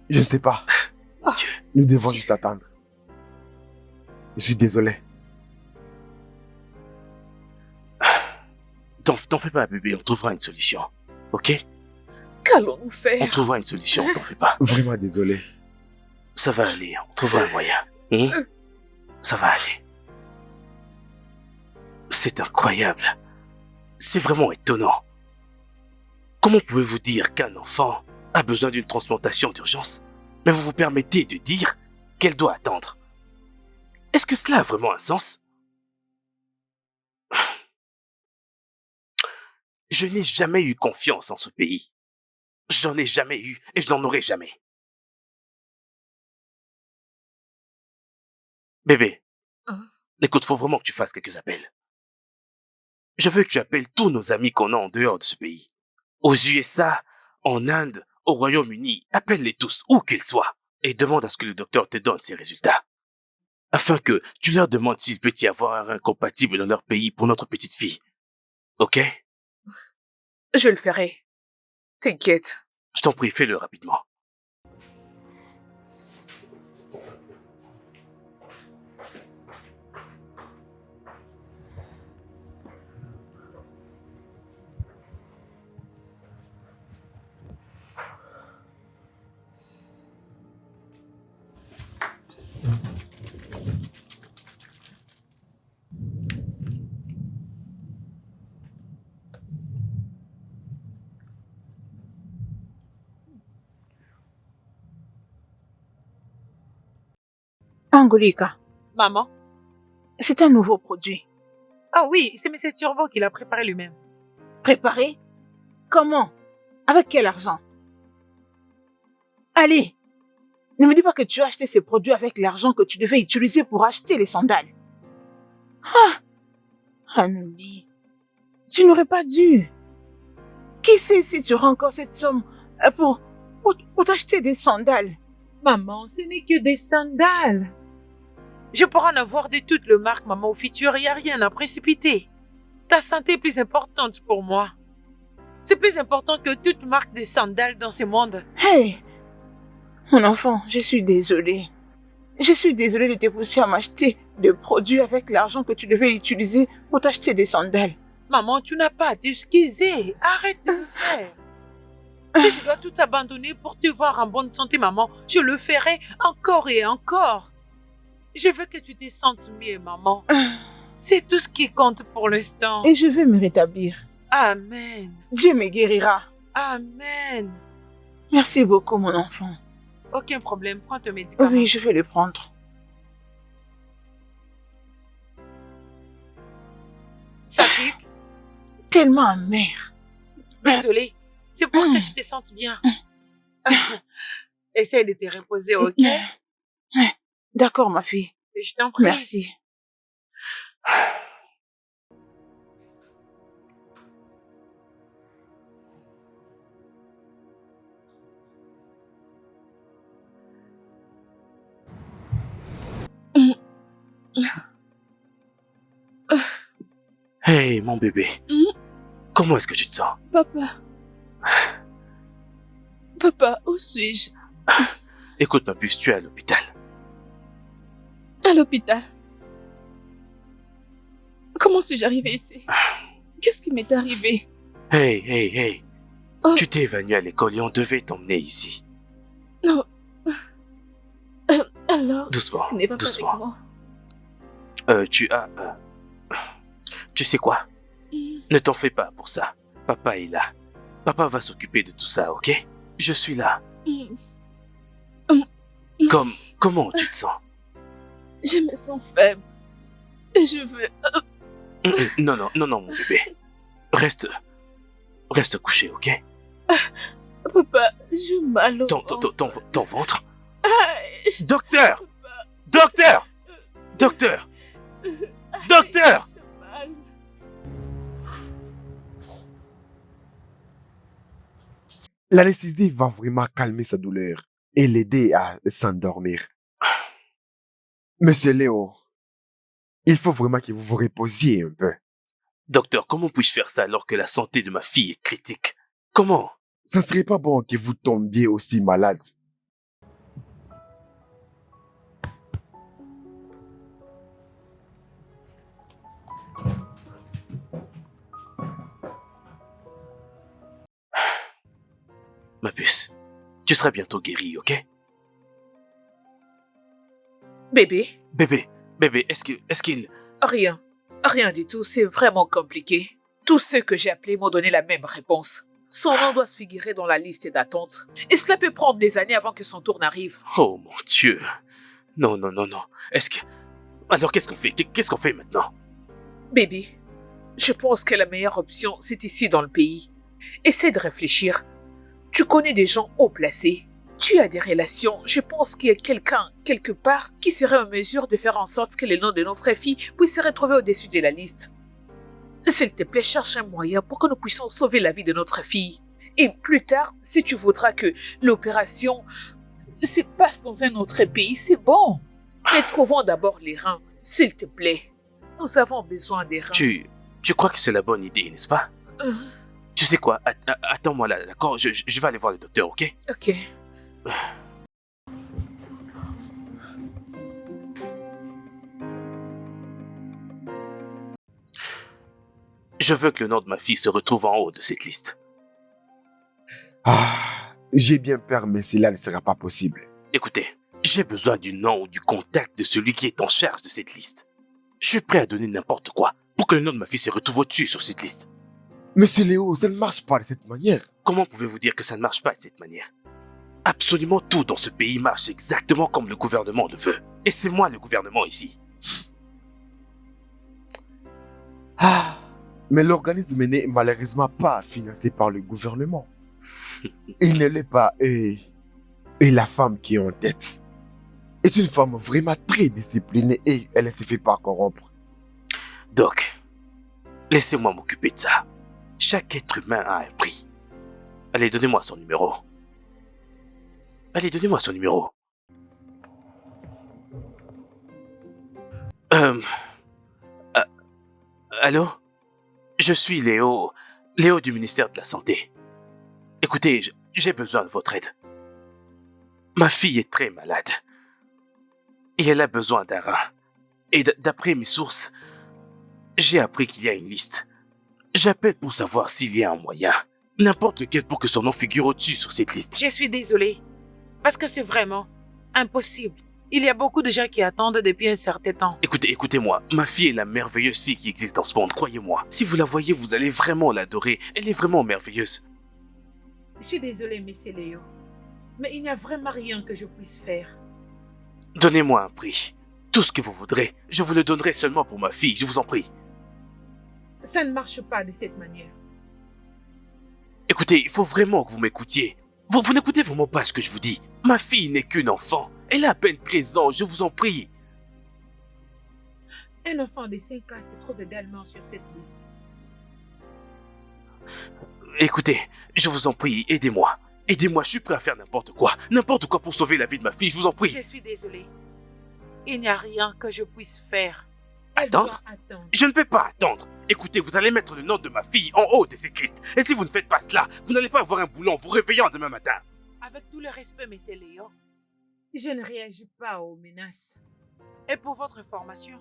Je ne sais pas. Dieu. Nous devons juste attendre. Je suis désolé. T'en fais pas, bébé, on trouvera une solution. Ok? Qu'allons-nous On faire? trouvera une solution, t'en fais pas. Vraiment désolé. Ça va aller, on trouvera un moyen. Ça va aller. C'est incroyable. C'est vraiment étonnant. Comment pouvez-vous dire qu'un enfant a besoin d'une transplantation d'urgence, mais vous vous permettez de dire qu'elle doit attendre? Est-ce que cela a vraiment un sens? Je n'ai jamais eu confiance en ce pays. J'en ai jamais eu et je n'en aurai jamais. Bébé, écoute, faut vraiment que tu fasses quelques appels. Je veux que tu appelles tous nos amis qu'on a en dehors de ce pays. Aux USA, en Inde, au Royaume-Uni, appelle-les tous, où qu'ils soient, et demande à ce que le docteur te donne ses résultats. Afin que tu leur demandes s'il peut y avoir un rein compatible dans leur pays pour notre petite fille. Ok? Je le ferai. T'inquiète. Je t'en prie, fais-le rapidement. Angolika, Maman? c'est un nouveau produit. Ah oui, c'est M. Turbo qui l'a préparé lui-même. Préparé? Comment? Avec quel argent? Allez, ne me dis pas que tu as acheté ces produits avec l'argent que tu devais utiliser pour acheter les sandales. Ah! Anouli, tu n'aurais pas dû. Qui sait si tu auras encore cette somme pour t'acheter des sandales? Maman, ce n'est que des sandales. Je pourrais en avoir de toutes les marques, maman. Au futur, il n'y a rien à précipiter. Ta santé est plus importante pour moi. C'est plus important que toute marque de sandales dans ce monde. Hey! Mon enfant, je suis désolée. Je suis désolée de te pousser à m'acheter des produits avec l'argent que tu devais utiliser pour t'acheter des sandales. Maman, tu n'as pas à t'excuser. Arrête de le faire. Si je dois tout abandonner pour te voir en bonne santé, maman, je le ferai encore et encore. Je veux que tu te sentes mieux, maman. C'est tout ce qui compte pour l'instant. Et je vais me rétablir. Amen. Dieu me guérira. Amen. Merci beaucoup, mon enfant. Aucun problème, prends tes médicaments. Oui, je vais les prendre. Ça pique? Tellement amer. Désolée. C'est pour que tu te sentes bien. Essaye de te reposer, ok? D'accord, ma fille. Je t'en prie. Merci. Hey, mon bébé. Comment est-ce que tu te sens? Papa. Papa, où suis-je? Écoute, ma puce, tu es à l'hôpital. À l'hôpital. Comment suis-je arrivée ici? Qu'est-ce qui m'est arrivé? Hey. Oh. Tu t'es évanoui à l'école et on devait t'emmener ici. Non. Alors, Doucement, qu'est-ce qui n'est pas doucement. avec moi? Tu sais quoi? Ne t'en fais pas pour ça. Papa est là. Papa va s'occuper de tout ça, ok? Je suis là. Mm. Comment tu te sens? Je me sens faible. Et je veux... Non, mon bébé. Reste couché, ok? Papa, j'ai mal au Ton ventre? Aïe. Docteur! Docteur! Docteur! Docteur! J'ai mal. L'anesthésie va vraiment calmer sa douleur et l'aider à s'endormir. Monsieur Léo, il faut vraiment que vous vous reposiez un peu. Docteur, comment puis-je faire ça alors que la santé de ma fille est critique? Comment? Ça serait pas bon que vous tombiez aussi malade. Ma puce, tu seras bientôt guérie, ok? Bébé, Bébé, est-ce qu'il... rien. Rien du tout, c'est vraiment compliqué. Tous ceux que j'ai appelés m'ont donné la même réponse. Son nom doit se figurer dans la liste d'attente. Et cela peut prendre des années avant que son tour n'arrive. Oh mon Dieu. Non. Est-ce que... Alors qu'est-ce qu'on fait? Qu'est-ce qu'on fait maintenant? Bébé, je pense que la meilleure option, c'est ici dans le pays. Essaie de réfléchir. Tu connais des gens haut placés. Tu as des relations. Je pense qu'il y a quelqu'un, quelque part, qui serait en mesure de faire en sorte que le nom de notre fille puisse se retrouver au-dessus de la liste. S'il te plaît, cherche un moyen pour que nous puissions sauver la vie de notre fille. Et plus tard, si tu voudras que l'opération se passe dans un autre pays, c'est bon. Mais trouvons d'abord les reins, s'il te plaît. Nous avons besoin des reins. Tu crois que c'est la bonne idée, n'est-ce pas? Tu sais quoi? Attends-moi là, d'accord? Je vais aller voir le docteur, ok? Ok. Je veux que le nom de ma fille se retrouve en haut de cette liste. Ah, j'ai bien peur, mais cela ne sera pas possible. Écoutez, j'ai besoin du nom ou du contact de celui qui est en charge de cette liste. Je suis prêt à donner n'importe quoi pour que le nom de ma fille se retrouve au-dessus sur cette liste. Monsieur Léo, ça ne marche pas de cette manière. Comment pouvez-vous dire que ça ne marche pas de cette manière? Absolument tout dans ce pays marche exactement comme le gouvernement le veut. Et c'est moi le gouvernement ici. Ah, mais l'organisme n'est malheureusement pas financé par le gouvernement. Il ne l'est pas et la femme qui est en tête est une femme vraiment très disciplinée et elle ne se fait pas corrompre. Doc, laissez-moi m'occuper de ça. Chaque être humain a un prix. Allez, donnez-moi son numéro. Allô? Je suis Léo du ministère de la Santé. Écoutez, j'ai besoin de votre aide. Ma fille est très malade. Et elle a besoin d'un rein. Et d'après mes sources, j'ai appris qu'il y a une liste. J'appelle pour savoir s'il y a un moyen. N'importe lequel pour que son nom figure au-dessus sur cette liste. Je suis désolée. Parce que c'est vraiment impossible. Il y a beaucoup de gens qui attendent depuis un certain temps. Écoutez-moi. Ma fille est la merveilleuse fille qui existe dans ce monde, croyez-moi. Si vous la voyez, vous allez vraiment l'adorer. Elle est vraiment merveilleuse. Je suis désolée, monsieur Léo. Mais il n'y a vraiment rien que je puisse faire. Donnez-moi un prix. Tout ce que vous voudrez. Je vous le donnerai seulement pour ma fille, je vous en prie. Ça ne marche pas de cette manière. Écoutez, il faut vraiment que vous m'écoutiez. Vous n'écoutez vraiment pas ce que je vous dis. Ma fille n'est qu'une enfant. Elle a à peine 13 ans, je vous en prie. Un enfant de 5 ans se trouve également sur cette liste. Écoutez, je vous en prie, aidez-moi. Aidez-moi, je suis prêt à faire n'importe quoi. N'importe quoi pour sauver la vie de ma fille, je vous en prie. Je suis désolée. Il n'y a rien que je puisse faire. Attendre? Je ne peux pas attendre. Écoutez, vous allez mettre le nom de ma fille en haut de cette liste. Et si vous ne faites pas cela, vous n'allez pas avoir un boulot en vous réveillant demain matin. Avec tout le respect, monsieur Léo, je ne réagis pas aux menaces. Et pour votre information,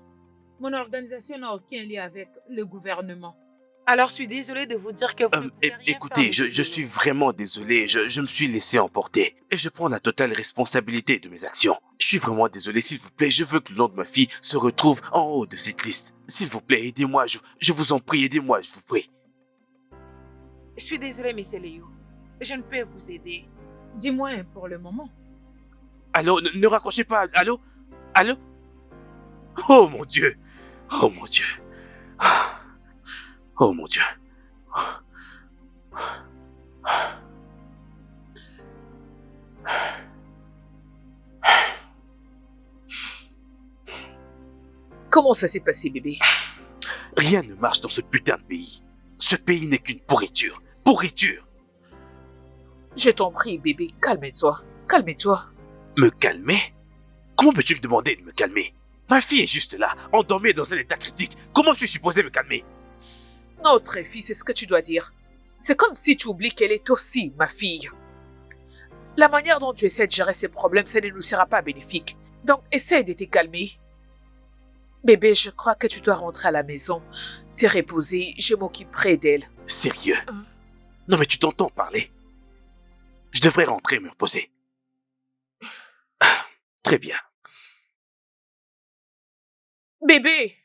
mon organisation n'a aucun lien avec le gouvernement. Alors, je suis désolée de vous dire que vous ne pouvez rien écoutez, faire. je suis vraiment désolé. Je me suis laissé emporter. Et je prends la totale responsabilité de mes actions. Je suis vraiment désolé, s'il vous plaît. Je veux que le nom de ma fille se retrouve en haut de cette liste. S'il vous plaît, aidez-moi. Je vous en prie, aidez-moi, je vous prie. Je suis désolée, Miss Léo. Je ne peux vous aider. Dis-moi pour le moment. Allô, ne raccrochez pas. Allô? Allô? Oh mon Dieu. Oh mon Dieu. Oh mon Dieu. Comment ça s'est passé, bébé? Rien ne marche dans ce putain de pays. Ce pays n'est qu'une pourriture. Pourriture. Je t'en prie, bébé, calme-toi. Calme-toi. Me calmer? Comment peux-tu me demander de me calmer? Ma fille est juste là, endormie dans un état critique. Comment je suis supposé me calmer? Notre fille, c'est ce que tu dois dire. C'est comme si tu oublies qu'elle est aussi ma fille. La manière dont tu essaies de gérer ces problèmes, ça ne nous sera pas bénéfique. Donc, essaie de te calmer. Bébé, je crois que tu dois rentrer à la maison. T'es reposée, je m'occuperai d'elle. Sérieux? Non mais tu t'entends parler? Je devrais rentrer me reposer. Très bien. Bébé!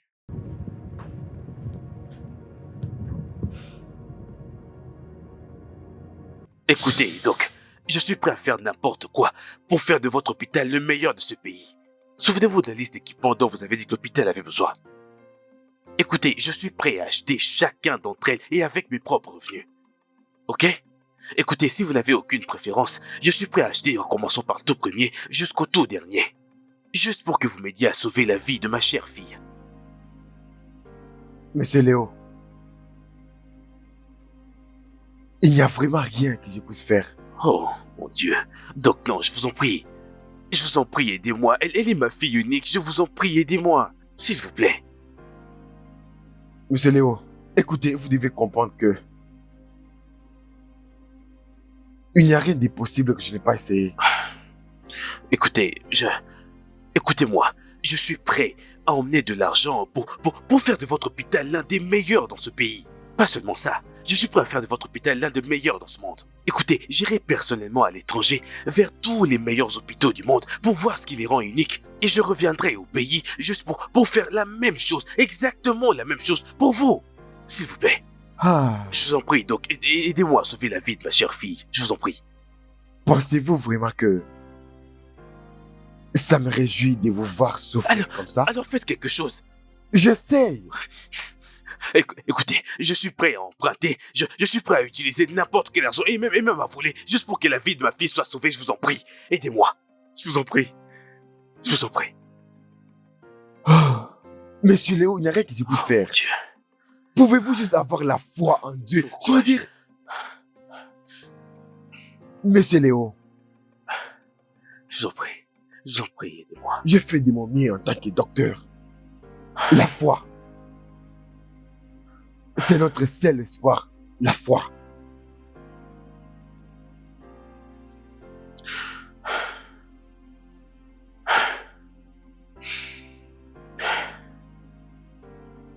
Écoutez, Doc, je suis prêt à faire n'importe quoi pour faire de votre hôpital le meilleur de ce pays. Souvenez-vous de la liste d'équipements dont vous avez dit que l'hôpital avait besoin. Écoutez, je suis prêt à acheter chacun d'entre elles et avec mes propres revenus. Ok? Écoutez, si vous n'avez aucune préférence, je suis prêt à acheter en commençant par le tout premier jusqu'au tout dernier. Juste pour que vous m'aidiez à sauver la vie de ma chère fille. Monsieur Léo, il n'y a vraiment rien que je puisse faire. Oh, mon Dieu. Doc, non, je vous en prie. Je vous en prie, aidez-moi. Elle est ma fille unique. Je vous en prie, aidez-moi. S'il vous plaît. Monsieur Léo, écoutez, vous devez comprendre que il n'y a rien d'impossible que je n'ai pas essayé. Écoutez, écoutez-moi. Je suis prêt à emmener de l'argent pour faire de votre hôpital l'un des meilleurs dans ce pays. Pas seulement ça. Je suis prêt à faire de votre hôpital l'un des meilleurs dans ce monde. Écoutez, j'irai personnellement à l'étranger, vers tous les meilleurs hôpitaux du monde, pour voir ce qui les rend uniques. Et je reviendrai au pays juste pour faire la même chose, exactement la même chose pour vous. S'il vous plaît. Ah, Je vous en prie, Doc, aidez-moi à sauver la vie de ma chère fille. Je vous en prie. pensez-vous vraiment que ça me réjouit de vous voir souffrir comme ça? Alors faites quelque chose. J'essaye. Écoutez, je suis prêt à emprunter, je suis prêt à utiliser n'importe quel argent et même à voler, juste pour que la vie de ma fille soit sauvée, je vous en prie. Aidez-moi. Je vous en prie. Je vous en prie. Oh, Monsieur Léo, il n'y a rien que je puisse faire. Dieu. Pouvez-vous juste avoir la foi en Dieu? Je veux dire... Monsieur Léo, Je vous en prie, aidez-moi. je fais de mon mieux en tant que docteur. La foi. C'est notre seul espoir. La foi.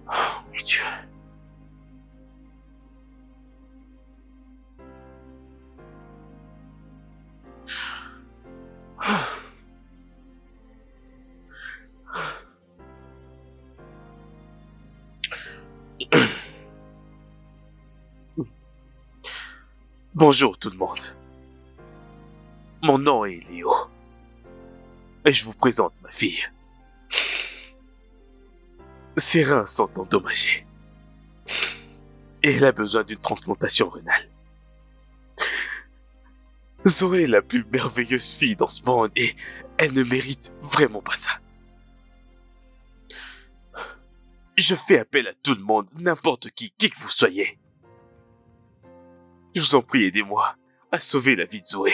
Oh, mon Dieu. Bonjour tout le monde. Mon nom est Léo. Et je vous présente ma fille. Ses reins sont endommagés. Et elle a besoin d'une transplantation rénale. Zoé est la plus merveilleuse fille dans ce monde et elle ne mérite vraiment pas ça. Je fais appel à tout le monde, n'importe qui que vous soyez. Je vous en prie, aidez-moi à sauver la vie de Zoé.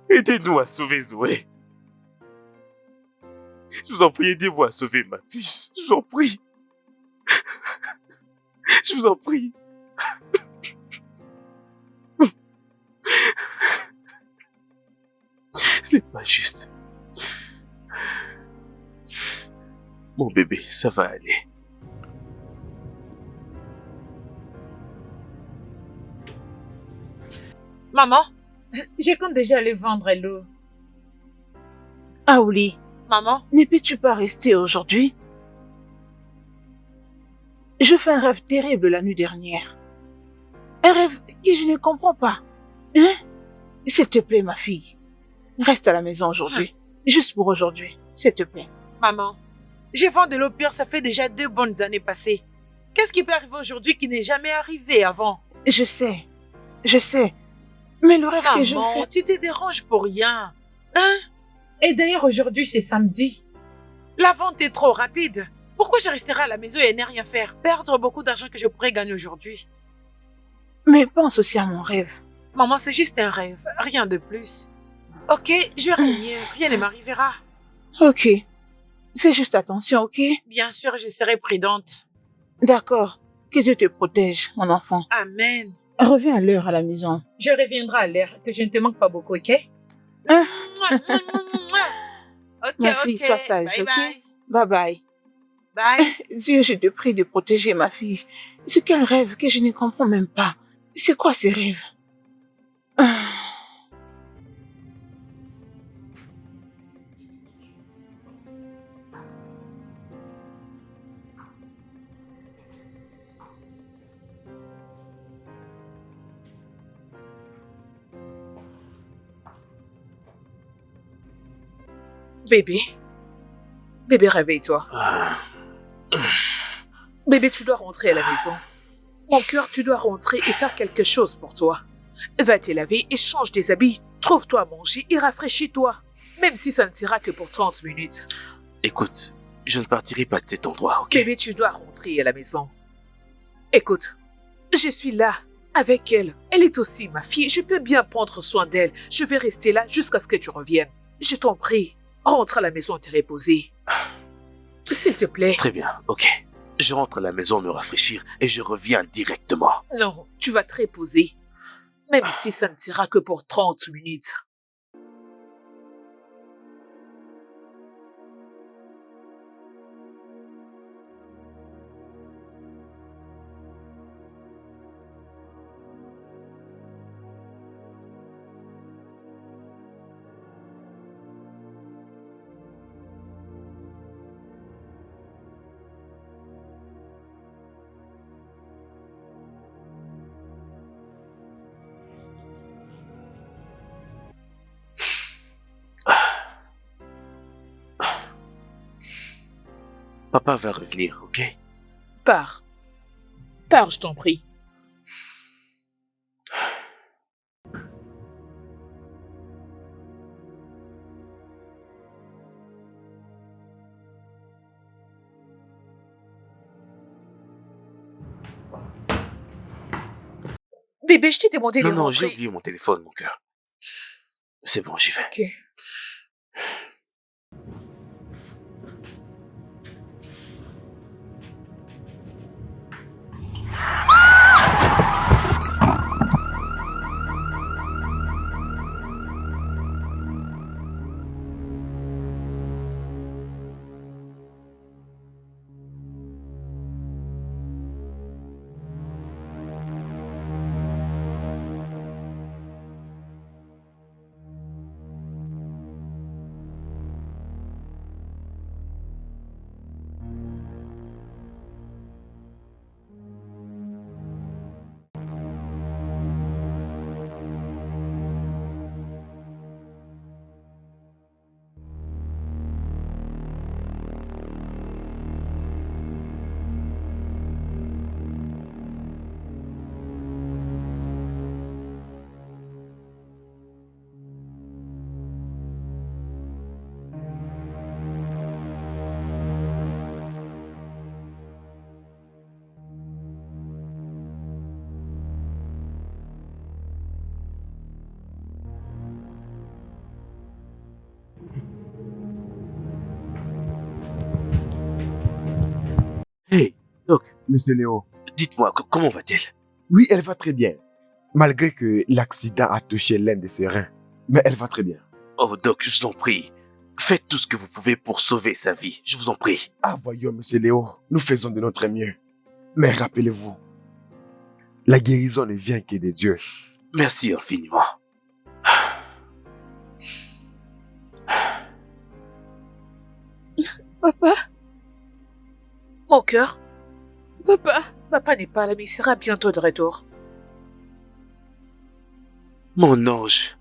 Aidez-nous à sauver Zoé. Je vous en prie, aidez-moi à sauver ma puce. Je vous en prie. Je vous en prie. Ce n'est pas juste. Mon bébé, ça va aller. Maman, je compte déjà aller vendre l'eau. Aouli, Maman, ne peux-tu pas rester aujourd'hui? Je fais un rêve terrible la nuit dernière. Un rêve que je ne comprends pas. Hein? S'il te plaît, ma fille. Reste à la maison aujourd'hui. Juste pour aujourd'hui. S'il te plaît. Maman, je vends de l'opium, ça fait déjà 2 bonnes années passées. Qu'est-ce qui peut arriver aujourd'hui qui n'est jamais arrivé avant? Je sais. Je sais. Mais le rêve que je Maman, fais... tu te déranges pour rien. Hein? Et d'ailleurs, aujourd'hui, c'est samedi. La vente est trop rapide. Pourquoi je resterai à la maison et ne rien faire? Perdre beaucoup d'argent que je pourrais gagner aujourd'hui. Mais pense aussi à mon rêve. Maman, c'est juste un rêve, rien de plus. Ok, je rêve mieux, rien ne m'arrivera. Ok. Fais juste attention, ok? Bien sûr, je serai prudente. D'accord. Que Dieu te protège, mon enfant. Amen. Reviens à l'heure à la maison. Je reviendrai à l'heure, que je ne te manque pas beaucoup, ok? Hein? Ok, Ma fille, ok. sois sage, Bye ok? bye. Bye bye. Bye. Dieu, je te prie de protéger ma fille. C'est quel rêve que je ne comprends même pas. C'est quoi ces rêves? Ah. Bébé. Bébé, réveille-toi. Ah. Bébé, tu dois rentrer à la maison. Mon cœur, tu dois rentrer et faire quelque chose pour toi. Va te laver et change des habits. Trouve-toi à manger et rafraîchis-toi. Même si ça ne sera que pour 30 minutes. Écoute, je ne partirai pas de cet endroit, ok? Bébé, tu dois rentrer à la maison. Écoute, je suis là, avec elle. Elle est aussi ma fille. Je peux bien prendre soin d'elle. Je vais rester là jusqu'à ce que tu reviennes. Je t'en prie, rentre à la maison et te reposer. S'il te plaît. Très bien, ok. Je rentre à la maison me rafraîchir et je reviens directement. Non, tu vas te reposer. Même si ça ne sera que pour 30 minutes. Papa va revenir, ok? Pars. Pars, je t'en prie. Bébé, je t'ai demandé de Non, j'ai rentrer. oublié mon téléphone, mon cœur. C'est bon, j'y vais. Ok. Hey, Doc, Monsieur Léo. dites-moi, comment va-t-elle? Oui, elle va très bien. Malgré que l'accident a touché l'un de ses reins. Mais elle va très bien. Oh, Doc, je vous en prie. Faites tout ce que vous pouvez pour sauver sa vie. Je vous en prie. Ah, voyons, monsieur Léo, nous faisons de notre mieux. Mais rappelez-vous, la guérison ne vient que de Dieu. Merci infiniment. Papa, Mon cœur, papa, papa n'est pas là, mais il sera bientôt de retour. Mon ange,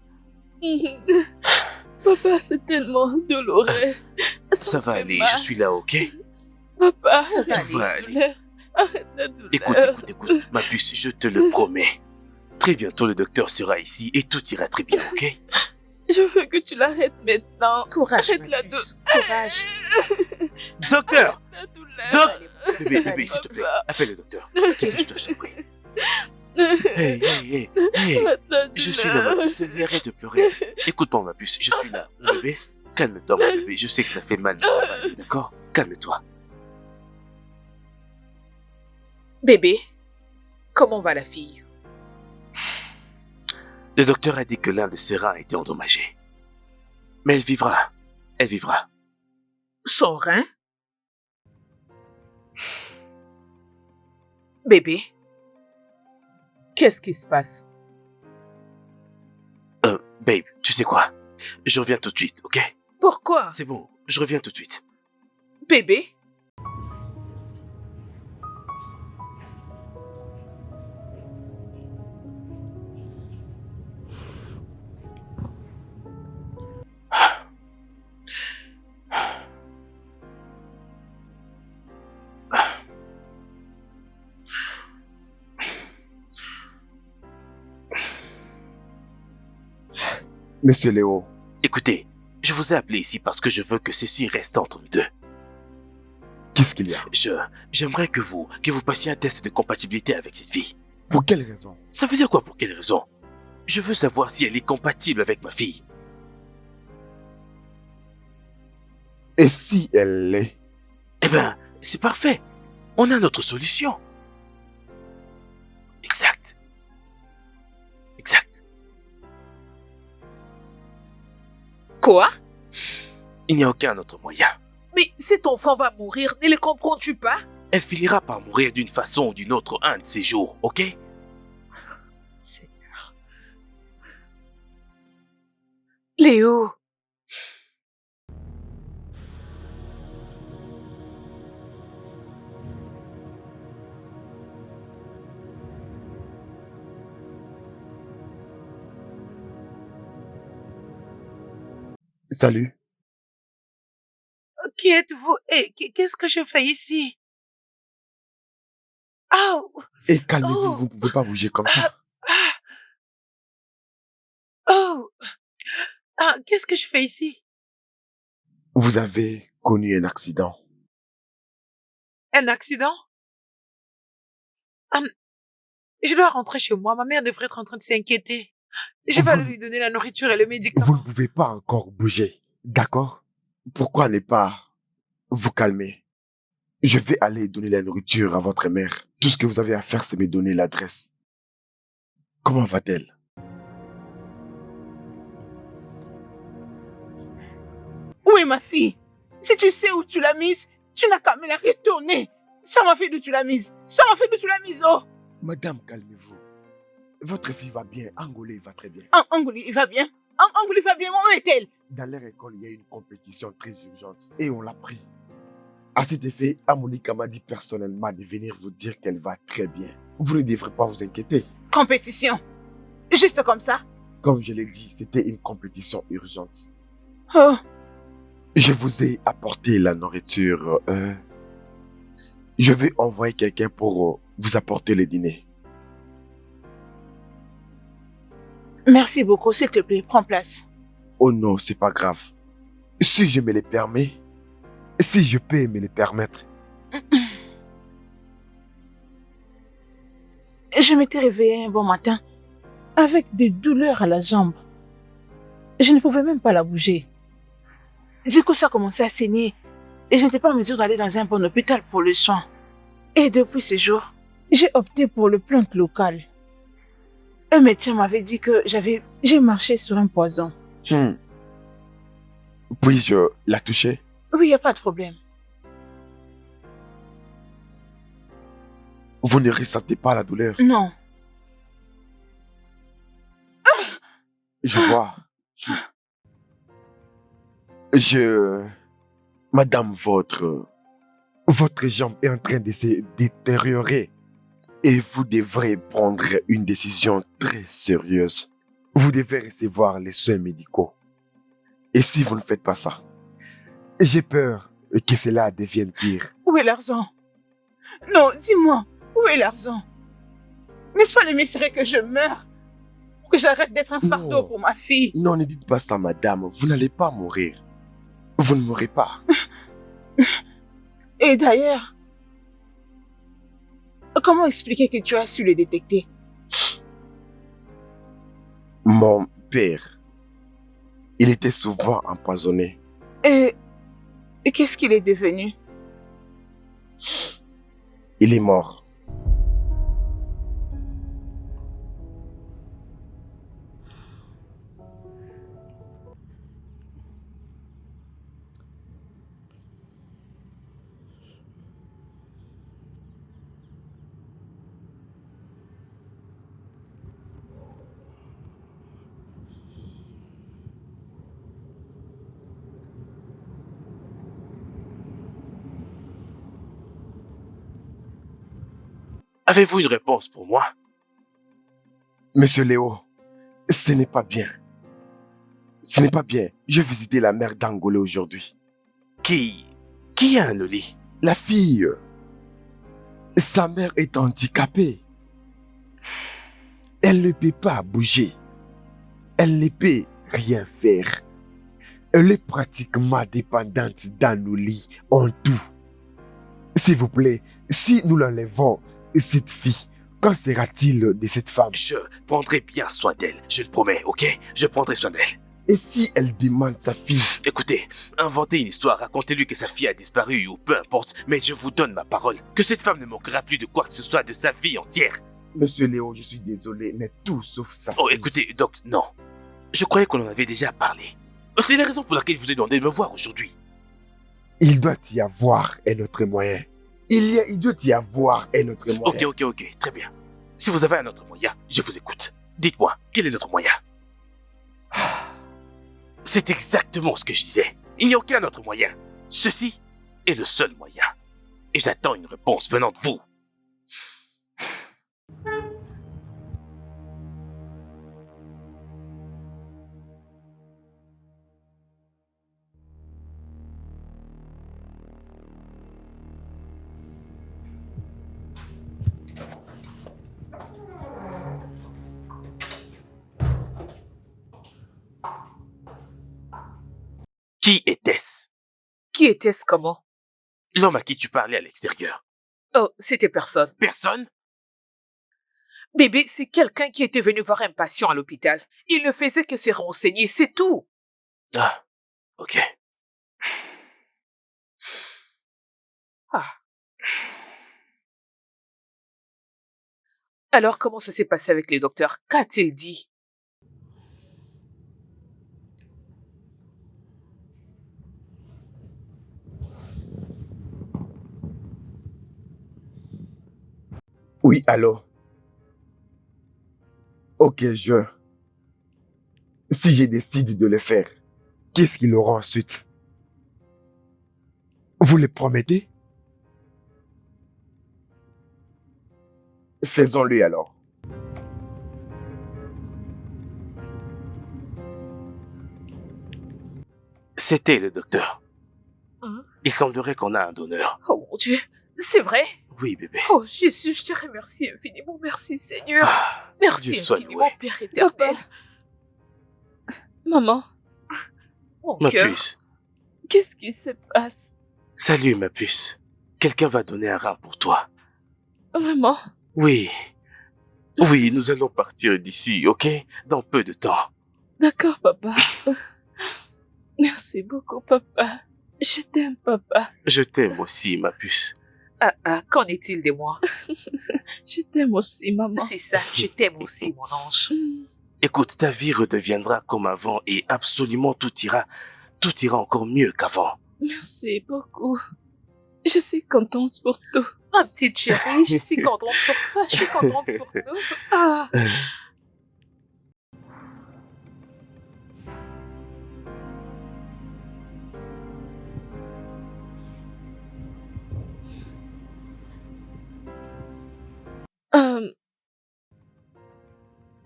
Papa, c'est tellement douloureux. ça me va fait aller, mal. je suis là, ok? Papa, Ça va Tout va aller. douleur. Arrête la douleur. Écoute, ma puce, je te le promets. Très bientôt, le docteur sera ici et tout ira très bien, ok? Je veux que tu l'arrêtes maintenant. Courage, Arrête ma la puce. Courage. Docteur! La douleur. Doc! Ça va Bébé, aller. s'il te plaît, Papa. appelle le docteur. Quitte-toi, je t'en prie. Hey. Arrête la Je suis là, ma douleur. puce, arrête de pleurer. Écoute-moi, ma puce, je suis là. Mon bébé, calme-toi, mon bébé. Je sais que ça fait mal, mais ça va aller, d'accord? Calme-toi. Bébé, comment va la fille? Le docteur a dit que l'un de ses reins a été endommagé. Mais elle vivra. Elle vivra. Son rein? Bébé, qu'est-ce qui se passe? Babe, tu sais quoi? Je reviens tout de suite, ok? Pourquoi? C'est bon, je reviens tout de suite. Bébé? Monsieur Léo, Écoutez, je vous ai appelé ici parce que je veux que ceci reste entre nous deux. qu'est-ce qu'il y a? J'aimerais que vous passiez un test de compatibilité avec cette fille. Pour quelle raison? Ça veut dire quoi, pour quelle raison? Je veux savoir si elle est compatible avec ma fille. Et si elle l'est? Eh ben, c'est parfait. On a notre solution. Exact. Quoi? Il n'y a aucun autre moyen. Mais cet enfant va mourir, ne le comprends-tu pas? Elle finira par mourir d'une façon ou d'une autre un de ces jours, ok? Léo, Salut. Qui êtes-vous? Et qu'est-ce que je fais ici? Oh! Et calmez-vous, Oh. vous ne pouvez pas bouger comme ça. Oh! Ah, qu'est-ce que je fais ici? Vous avez connu un accident. Un accident? Je dois rentrer chez moi. Ma mère devrait être en train de s'inquiéter. Je vais Vous- aller lui donner la nourriture et le médicament. Vous ne pouvez pas encore bouger, d'accord? Pourquoi ne pas vous calmer? Je vais aller donner la nourriture à votre mère. Tout ce que vous avez à faire, c'est me donner l'adresse. Comment va-t-elle? Où est ma fille? Si tu sais où tu l'as mise, tu n'as qu'à me la retourner. Ça m'a fait d'où tu l'as mise. Oh! Madame, calmez-vous. Votre fille va bien. Angolé va très bien. Angouli, il va bien. Angouli va bien. Où est-elle? Dans leur école, il y a une compétition très urgente et on l'a pris. À cet effet, Amolika m'a dit personnellement de venir vous dire qu'elle va très bien. Vous ne devrez pas vous inquiéter. Compétition. Juste comme ça. Comme je l'ai dit, c'était une compétition urgente. Oh, Je vous ai apporté la nourriture. Je vais envoyer quelqu'un pour vous apporter le dîner. merci beaucoup, s'il te plaît, prends place. Oh non, c'est pas grave. Si je me le permets, si je peux me le permettre, Je m'étais réveillée un bon matin avec des douleurs à la jambe. Je ne pouvais même pas la bouger. Du coup, ça commençait à saigner et je n'étais pas en mesure d'aller dans un bon hôpital pour le soin. Et depuis ce jour, j'ai opté pour le plante local. Un médecin m'avait dit que j'ai marché sur un poison. puis-je la toucher? Oui, il n'y a pas de problème. Vous ne ressentez pas la douleur? Non. Je vois. Madame, votre jambe est en train de se détériorer et vous devrez prendre une décision très sérieuse. Vous devez recevoir les soins médicaux. Et si vous ne faites pas ça, j'ai peur que cela devienne pire. Où est l'argent? Non, dis-moi, où est l'argent? N'est-ce pas le mieux serait que je meure pour que j'arrête d'être un fardeau Non. pour ma fille? Non, ne dites pas ça, madame. Vous n'allez pas mourir. Vous ne mourrez pas. Et d'ailleurs, comment expliquer que tu as su le détecter? Mon père, il était souvent empoisonné. Et qu'est-ce qu'il est devenu? Il est mort. Avez-vous une réponse pour moi? Monsieur Léo, ce n'est pas bien. Ce n'est pas bien. J'ai visité la mère d'Angolé aujourd'hui. Qui a un Oli? La fille, sa mère est handicapée. Elle ne peut pas bouger. Elle ne peut rien faire. Elle est pratiquement dépendante d'Anouli en tout. S'il vous plaît, si nous l'enlevons, cette fille, qu'en sera-t-il de cette femme? Je prendrai bien soin d'elle, je le promets, ok? Je prendrai soin d'elle. Et si elle demande sa fille? Écoutez, inventez une histoire, racontez-lui que sa fille a disparu ou peu importe, mais je vous donne ma parole, que cette femme ne manquera plus de quoi que ce soit de sa vie entière. Monsieur Léo, je suis désolé, mais tout sauf sa Oh, fille. écoutez, Doc, non. Je croyais qu'on en avait déjà parlé. C'est la raison pour laquelle je vous ai demandé de me voir aujourd'hui. Il doit y avoir un autre moyen. Il doit y avoir un autre moyen. Ok, très bien. Si vous avez un autre moyen, je vous écoute. Dites-moi, quel est notre moyen? C'est exactement ce que je disais. Il n'y a aucun autre moyen. Ceci est le seul moyen. Et j'attends une réponse venant de vous. Qui était-ce? Qui était-ce comment? L'homme à qui tu parlais à l'extérieur. Oh, c'était personne. Personne? Bébé, c'est quelqu'un qui était venu voir un patient à l'hôpital. Il ne faisait que se renseigner, c'est tout. Ah, ok. Ah. Alors, comment ça s'est passé avec les docteurs? Qu'a-t-il dit? Oui, allô? Ok, Si je décide de le faire, qu'est-ce qu'il aura ensuite? Vous le promettez? Faisons-le alors. C'était le docteur. Hein? Il semblerait qu'on a un donneur. Oh mon Dieu, c'est vrai? Oui, bébé. Oh Jésus, je te remercie infiniment. Merci Seigneur. Ah, Merci Dieu soit infiniment, loué. Père éternel. Maman, Mon Ma cœur. puce. qu'est-ce qui se passe? Salut, ma puce. Quelqu'un va donner un rein pour toi. Vraiment? Oui. Oui, nous allons partir d'ici, ok? Dans peu de temps. D'accord, papa. Merci beaucoup, papa. Je t'aime, papa. Je t'aime aussi, ma puce. Qu'en est-il de moi? Je t'aime aussi, maman. C'est ça, je t'aime aussi, mon ange. Écoute, ta vie redeviendra comme avant et absolument tout ira encore mieux qu'avant. Merci beaucoup. Je suis contente pour tout. Ma petite chérie, je suis contente pour toi, je suis contente pour nous. Ah.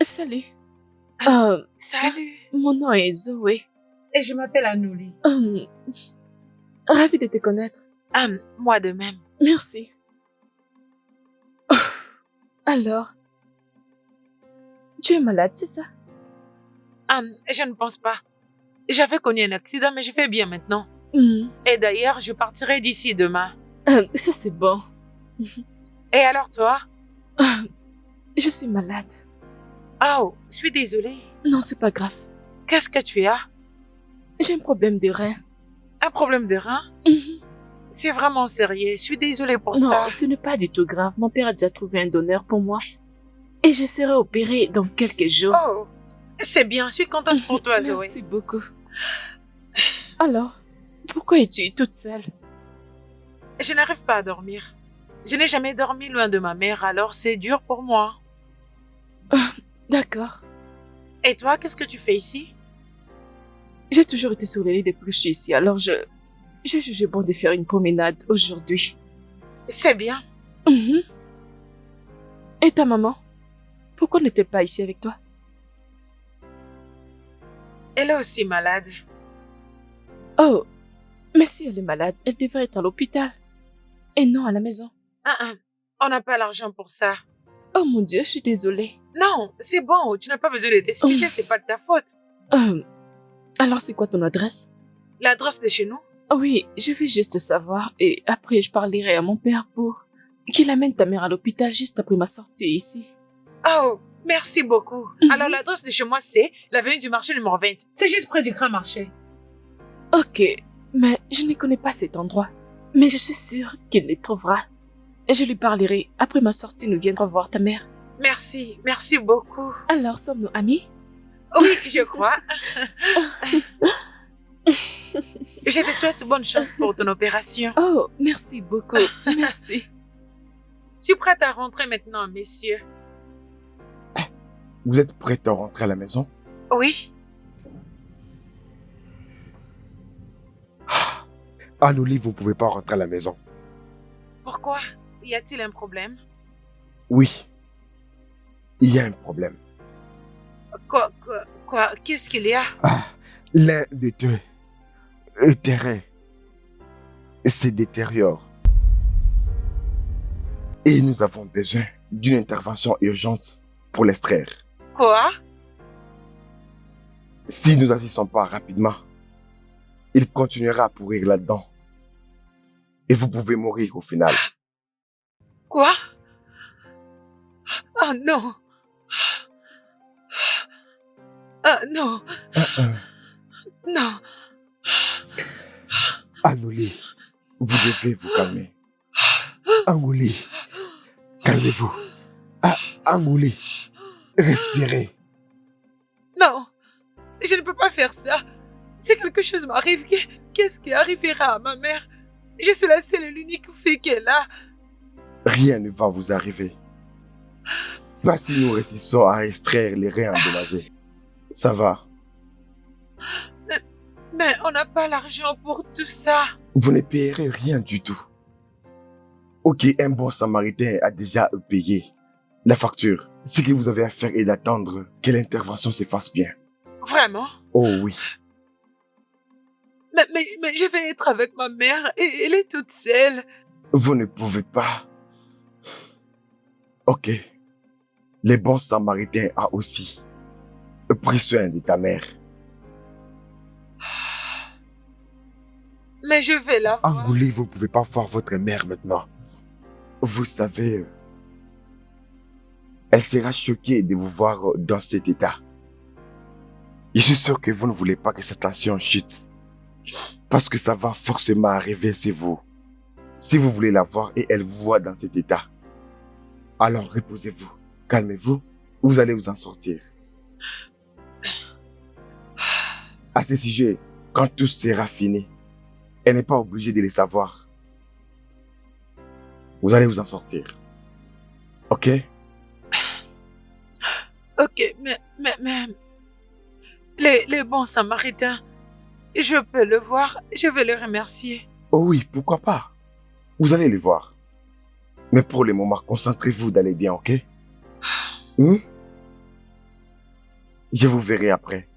Salut. Salut. Mon nom est Zoé. Et je m'appelle Anouli. Ravie de te connaître. Moi de même. Merci. Alors, tu es malade, c'est ça? Je ne pense pas. J'avais connu un accident, mais je vais bien maintenant. Hmm. Et d'ailleurs, je partirai d'ici demain. Ça, c'est bon. Et alors toi? Je suis malade. Oh, je suis désolée. Non, c'est pas grave. Qu'est-ce que tu as? J'ai un problème de rein. Un problème de rein? Mhm. C'est vraiment sérieux. Je suis désolée pour Non, ça. ce n'est pas du tout grave. Mon père a déjà trouvé un donneur pour moi. Et je serai opérée dans quelques jours. Oh, c'est bien. Je suis contente pour toi, Zoé. Merci beaucoup. Alors, pourquoi es-tu toute seule? Je n'arrive pas à dormir. Je n'ai jamais dormi loin de ma mère, alors c'est dur pour moi. D'accord. Et toi, qu'est-ce que tu fais ici? J'ai toujours été sur les lits depuis que je suis ici, alors j'ai jugé bon de faire une promenade aujourd'hui. C'est bien. Mhm. Et ta maman? Pourquoi n'est-elle pas ici avec toi? Elle est aussi malade. Oh, mais si elle est malade, elle devrait être à l'hôpital. Et non à la maison. On n'a pas l'argent pour ça. Oh mon Dieu, je suis désolée. Non, c'est bon. Tu n'as pas besoin de t'excuser, c'est pas de ta faute. Alors c'est quoi ton adresse? L'adresse de chez nous? Oui, je vais juste savoir et après je parlerai à mon père pour qu'il amène ta mère à l'hôpital juste après ma sortie ici. Oh, merci beaucoup. Mhm. Alors l'adresse de chez moi, c'est l'avenue du marché numéro 20. C'est juste près du grand marché. Ok, mais je ne connais pas cet endroit. Mais je suis sûre qu'il les trouvera. Et je lui parlerai. Après ma sortie, nous viendrons voir ta mère. Merci beaucoup. Alors, sommes-nous amis? Oui, je crois. Je te souhaite bonne chance pour ton opération. Oh, merci beaucoup. Merci. Je suis prête à rentrer maintenant, messieurs. Vous êtes prête à rentrer à la maison? Oui. Anouli, vous ne pouvez pas rentrer à la maison. Pourquoi? Y a-t-il un problème? Oui. Il y a un problème. Quoi? Qu'est-ce qu'il y a? L'un des deux terrains se détériore. Et nous avons besoin d'une intervention urgente pour l'extraire. Quoi? Si nous n'agissons pas rapidement, il continuera à pourrir là-dedans. Et vous pouvez mourir au final. Quoi? Oh non! Ah non! Non! Anouli, vous devez vous calmer. Anouli, calmez-vous. Anouli, respirez. Non! Je ne peux pas faire ça! Si quelque chose m'arrive, qu'est-ce qui arrivera à ma mère? Je suis la seule et l'unique fille qu'elle a. Rien ne va vous arriver. Pas si nous réussissons à extraire les reins endommagés. Ça va. Mais on n'a pas l'argent pour tout ça. Vous ne payerez rien du tout. Ok, un bon samaritain a déjà payé la facture. Ce que vous avez à faire est d'attendre que l'intervention se fasse bien. Vraiment? Oh oui. Mais je vais être avec ma mère et elle est toute seule. Vous ne pouvez pas. Ok. Les bons samaritains a aussi pris soin de ta mère. Mais je vais la voir. Anouli, vous ne pouvez pas voir votre mère maintenant. Vous savez, elle sera choquée de vous voir dans cet état. Je suis sûr que vous ne voulez pas que cette tension chute. Parce que ça va forcément arriver, c'est vous. Si vous voulez la voir et elle vous voit dans cet état, alors reposez-vous, calmez-vous, vous allez vous en sortir. À ce sujet, quand tout sera fini, elle n'est pas obligée de le savoir. Vous allez vous en sortir. Ok? Ok, mais les bons samaritains, je peux le voir, je vais les remercier. Oh oui, pourquoi pas? Vous allez les voir. Mais pour le moment, concentrez-vous d'aller bien, ok? Je vous verrai après.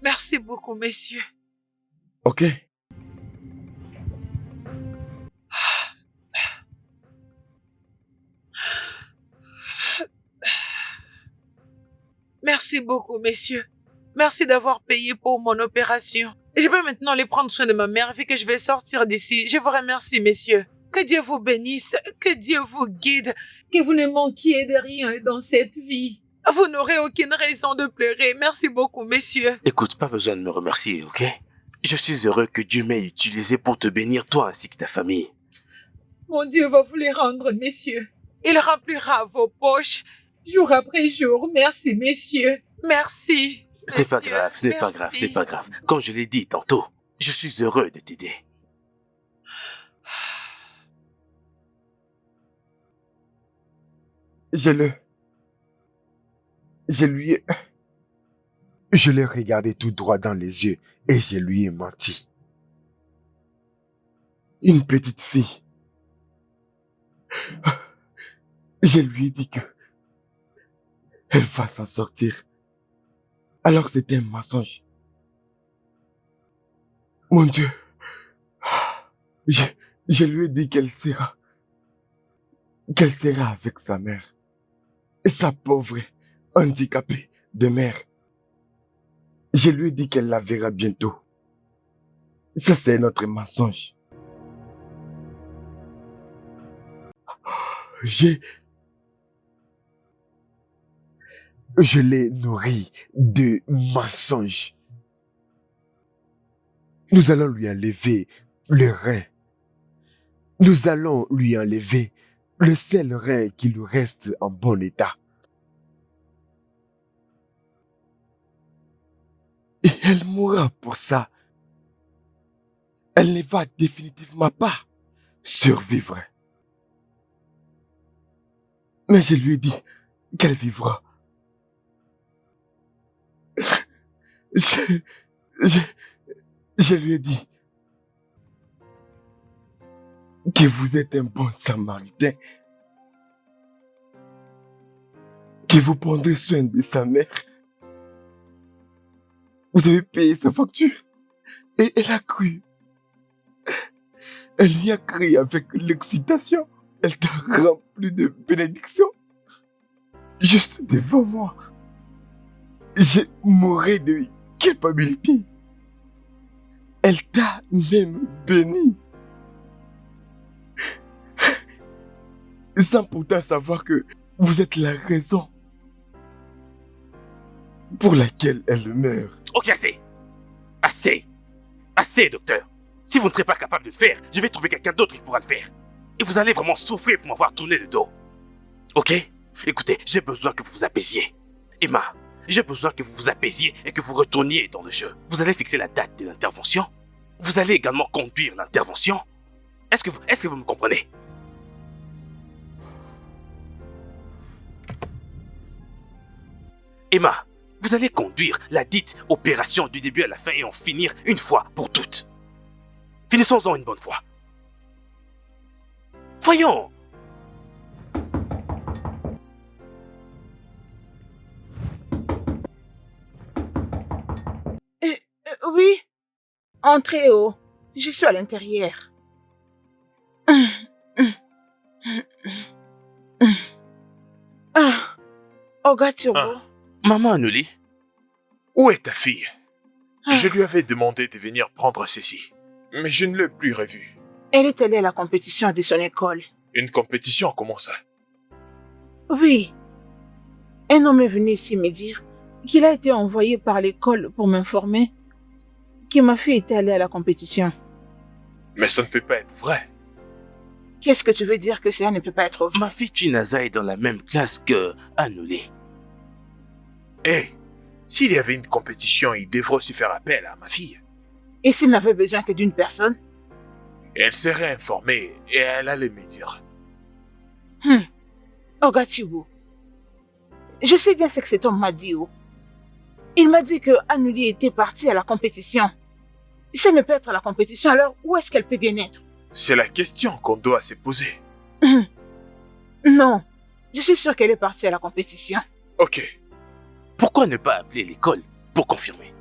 Merci beaucoup, messieurs. Ok? Merci beaucoup, messieurs. Merci d'avoir payé pour mon opération. Je peux maintenant aller prendre soin de ma mère vu que je vais sortir d'ici. Je vous remercie, messieurs. Que Dieu vous bénisse, que Dieu vous guide, que vous ne manquiez de rien dans cette vie. Vous n'aurez aucune raison de pleurer. Merci beaucoup, messieurs. Écoute, pas besoin de me remercier, ok? Je suis heureux que Dieu m'ait utilisé pour te bénir, toi ainsi que ta famille. Mon Dieu va vous les rendre, messieurs. Il remplira vos poches jour après jour. Merci, messieurs. Merci. Ce n'est pas messieurs. grave, ce n'est pas grave, ce n'est pas grave. Comme je l'ai dit tantôt, je suis heureux de t'aider. Je l'ai regardé tout droit dans les yeux et je lui ai menti. Une petite fille. Je lui ai dit que elle va s'en sortir. Alors c'était un mensonge. Mon Dieu. Je lui ai dit qu'elle sera avec sa mère. Sa pauvre, handicapée de mère. Je lui ai dit qu'elle la verra bientôt. Ça, c'est notre mensonge. Je l'ai nourri de mensonges. Nous allons lui enlever le rein. Nous allons lui enlever le seul rein qui lui reste en bon état. Et elle mourra pour ça. Elle ne va définitivement pas survivre. Mais je lui ai dit qu'elle vivra. Je lui ai dit que vous êtes un bon samaritain, que vous prendrez soin de sa mère. Vous avez payé sa facture et elle a cru. Elle y a cru avec l'excitation. Elle t'a rempli de bénédictions. Juste devant moi. J'ai mouru de culpabilité. Elle t'a même béni. Sans pourtant savoir que vous êtes la raison pour laquelle elle meurt. Ok, assez. Assez. Assez, docteur. Si vous ne serez pas capable de le faire, je vais trouver quelqu'un d'autre qui pourra le faire. Et vous allez vraiment souffrir pour m'avoir tourné le dos. Ok? Écoutez, j'ai besoin que vous vous apaisiez. Emma, j'ai besoin que vous vous apaisiez et que vous retourniez dans le jeu. Vous allez fixer la date de l'intervention. Vous allez également conduire l'intervention. Est-ce que vous me comprenez? Emma, vous allez conduire la dite opération du début à la fin et en finir une fois pour toutes. Finissons-en une bonne fois. Voyons. Oui, entrez haut. Je suis à l'intérieur. Ogatiobo. Maman Anuli, où est ta fille? Ah. Je lui avais demandé de venir prendre ceci, mais je ne l'ai plus revue. Elle est allée à la compétition de son école. Une compétition, comment ça? Oui. Un homme est venu ici me dire qu'il a été envoyé par l'école pour m'informer que ma fille était allée à la compétition. Mais ça ne peut pas être vrai. Qu'est-ce que tu veux dire que ça ne peut pas être vrai? Ma fille Chinaza est dans la même classe que Anuli. Eh, s'il y avait une compétition, il devrait aussi faire appel à ma fille. Et s'il n'avait besoin que d'une personne? Elle serait informée et elle allait me dire. Ogachibu, je sais bien ce que cet homme m'a dit. Il m'a dit que Anuli était partie à la compétition. Si elle ne peut être à la compétition, alors où est-ce qu'elle peut bien être? C'est la question qu'on doit se poser. Non, je suis sûre qu'elle est partie à la compétition. Ok. Pourquoi ne pas appeler l'école pour confirmer?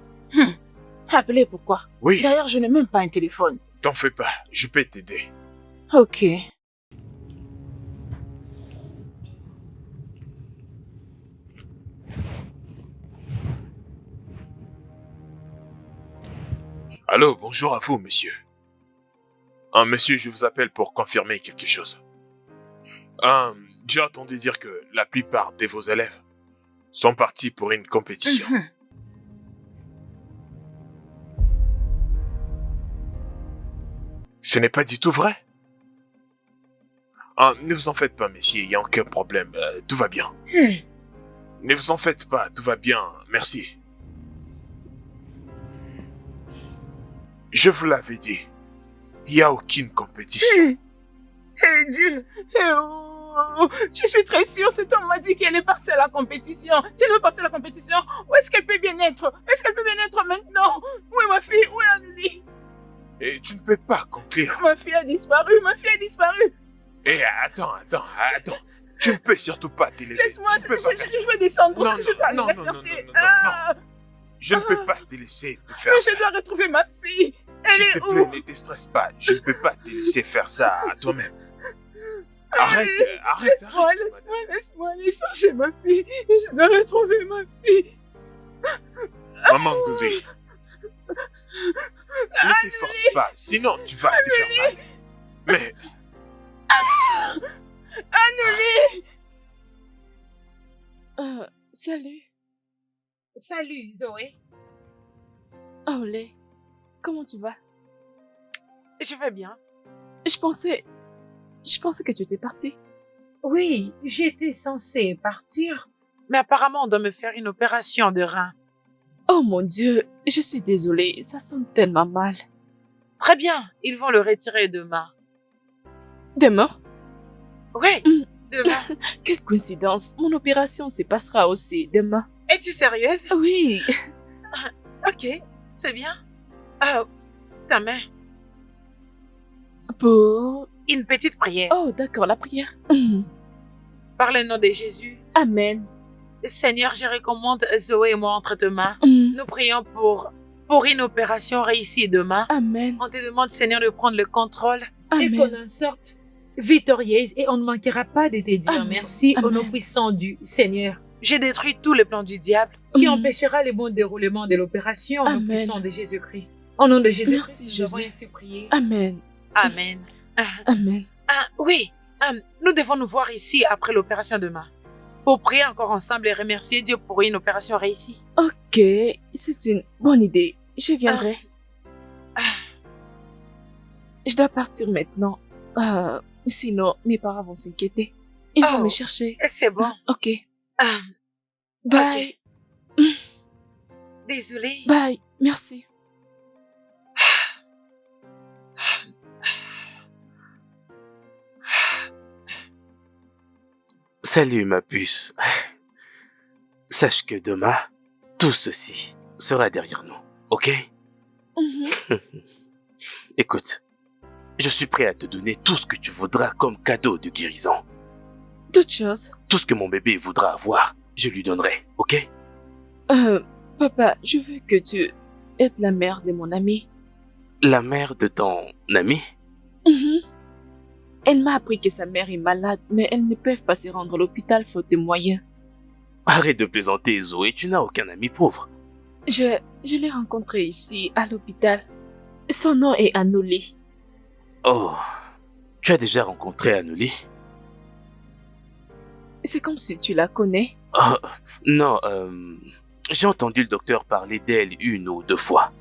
Appelez pourquoi? Oui, D'ailleurs, je n'ai même pas un téléphone. t'en fais pas, je peux t'aider. Ok. Allô, bonjour à vous, monsieur. Monsieur, je vous appelle pour confirmer quelque chose. J'ai entendu dire que la plupart de vos élèves sont partis pour une compétition. Ce n'est pas du tout vrai. Ne vous en faites pas, messieurs, il n'y a aucun problème, tout va bien. Ne vous en faites pas, tout va bien, merci. Je vous l'avais dit, il n'y a aucune compétition. Dieu. Je suis très sûre, cet homme m'a dit qu'elle est partie à la compétition. Si elle veut partir à la compétition, où est-ce qu'elle peut bien être? Est-ce qu'elle peut bien être maintenant? Où est ma fille? Où est Anneli? Et tu ne peux pas conclure. Ma fille a disparu, ma fille a disparu. Et attends. Tu ne peux surtout pas t'élever. Laisse-moi, Tu ne peux pas faire ça. je vais descendre. Non, je vais aller non, la non, chercher. non. Ah, Je ne peux pas te laisser te faire mais ça. je dois retrouver ma fille. Elle S'il est te plaît, où? ne te stresse pas. Je ne peux pas te laisser faire ça à toi-même. Arrête. Laisse-moi aller chercher ma fille. Je dois retrouver ma fille. Maman Goudé. Ne te force pas, sinon tu vas te faire mal. Mais Anneli! Salut. Salut, Zoé. Olé. Comment tu vas? Je vais bien. Je pensais que tu étais partie. Oui, j'étais censée partir, mais apparemment on doit me faire une opération de rein. Oh mon Dieu, je suis désolée, ça sonne tellement mal. Très bien, ils vont le retirer demain. Demain? Oui, demain. Quelle coïncidence, mon opération se passera aussi demain. Es-tu sérieuse? Oui. Ok, c'est bien. Ah, ta main. Pour... Une petite prière. Oh, d'accord, la prière. Par le nom de Jésus. Amen. Seigneur, je recommande Zoé et moi entre tes mains. Nous prions pour une opération réussie demain. Amen. On te demande, Seigneur, de prendre le contrôle et Amen. qu'on en sorte victorieuse et on ne manquera pas de te dire Amen. merci au nom Amen. puissant du Seigneur. J'ai détruit tous les plans du diable qui empêchera le bon déroulement de l'opération au nom Amen. puissant de Jésus-Christ. Au nom de Jésus-Christ, Merci, nous avons Jésus. ainsi prié. Amen. Amen. Amen. Oui, nous devons nous voir ici après l'opération demain pour prier encore ensemble et remercier Dieu pour une opération réussie. Ok, c'est une bonne idée. Je viendrai. Je dois partir maintenant. Sinon, mes parents vont s'inquiéter. Ils vont Oh. me chercher. C'est bon. Ok. Ah, Bye. désolée. Bye. Merci. Salut ma puce. Sache que demain, tout ceci sera derrière nous, ok? Écoute, je suis prêt à te donner tout ce que tu voudras comme cadeau de guérison. Toute chose. Tout ce que mon bébé voudra avoir, je lui donnerai, ok? Papa, je veux que tu aides la mère de mon ami. La mère de ton ami? Elle m'a appris que sa mère est malade, mais elles ne peuvent pas se rendre à l'hôpital faute de moyens. Arrête de plaisanter, Zoé, tu n'as aucun ami pauvre. Je l'ai rencontré ici, à l'hôpital. Son nom est Annoli. Oh, tu as déjà rencontré Anneli? C'est comme si tu la connais. Oh, non, j'ai entendu le docteur parler d'elle une ou deux fois.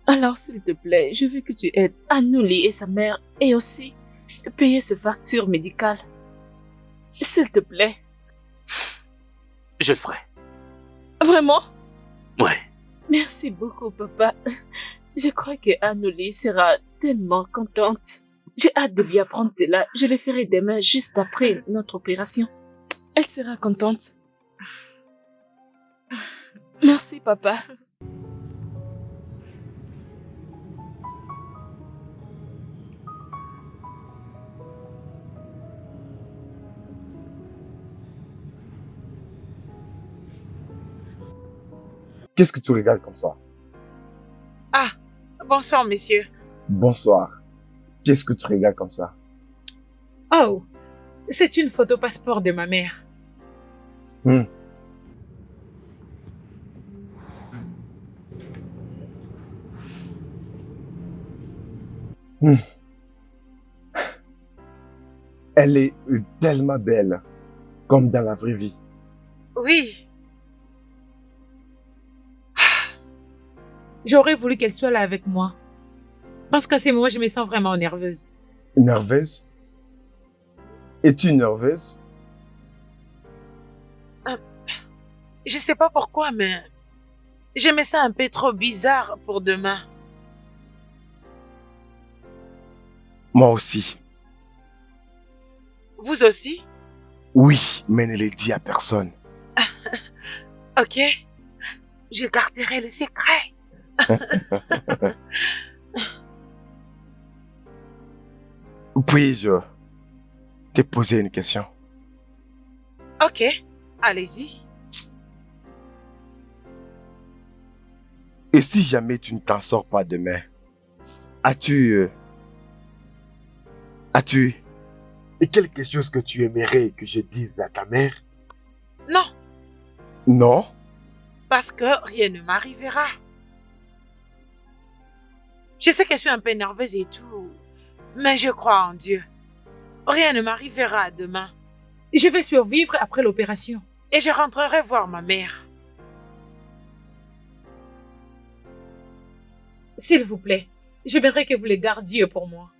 Alors, s'il te plaît, je veux que tu aides Annoli et sa mère et aussi payer ses factures médicales. S'il te plaît. Je le ferai. Vraiment? Ouais. Merci beaucoup, papa. Je crois que Annoli sera tellement contente. J'ai hâte de lui apprendre cela. Je le ferai demain, juste après notre opération. Elle sera contente. Merci, papa. Qu'est-ce que tu regardes comme ça? Ah, bonsoir, monsieur. Bonsoir. Qu'est-ce que tu regardes comme ça? Oh, c'est une photo passeport de ma mère. Hmm. Hmm. Elle est tellement belle, comme dans la vraie vie. Oui. J'aurais voulu qu'elle soit là avec moi. Parce qu'à ces moments, je me sens vraiment nerveuse. Nerveuse? Es-tu nerveuse? Je sais pas pourquoi, mais je me sens un peu trop bizarre pour demain. Moi aussi. Vous aussi? Oui, mais ne le dis à personne. Ok. Je garderai le secret. Puis-je te poser une question? Ok, allez-y. Et si jamais tu ne t'en sors pas demain, as-tu quelque chose que tu aimerais que je dise à ta mère? Non, Non? parce que rien ne m'arrivera. Je sais que je suis un peu nerveuse et tout, mais je crois en Dieu. Rien ne m'arrivera demain. Je vais survivre après l'opération et je rentrerai voir ma mère. S'il vous plaît, j'aimerais que vous les gardiez pour moi.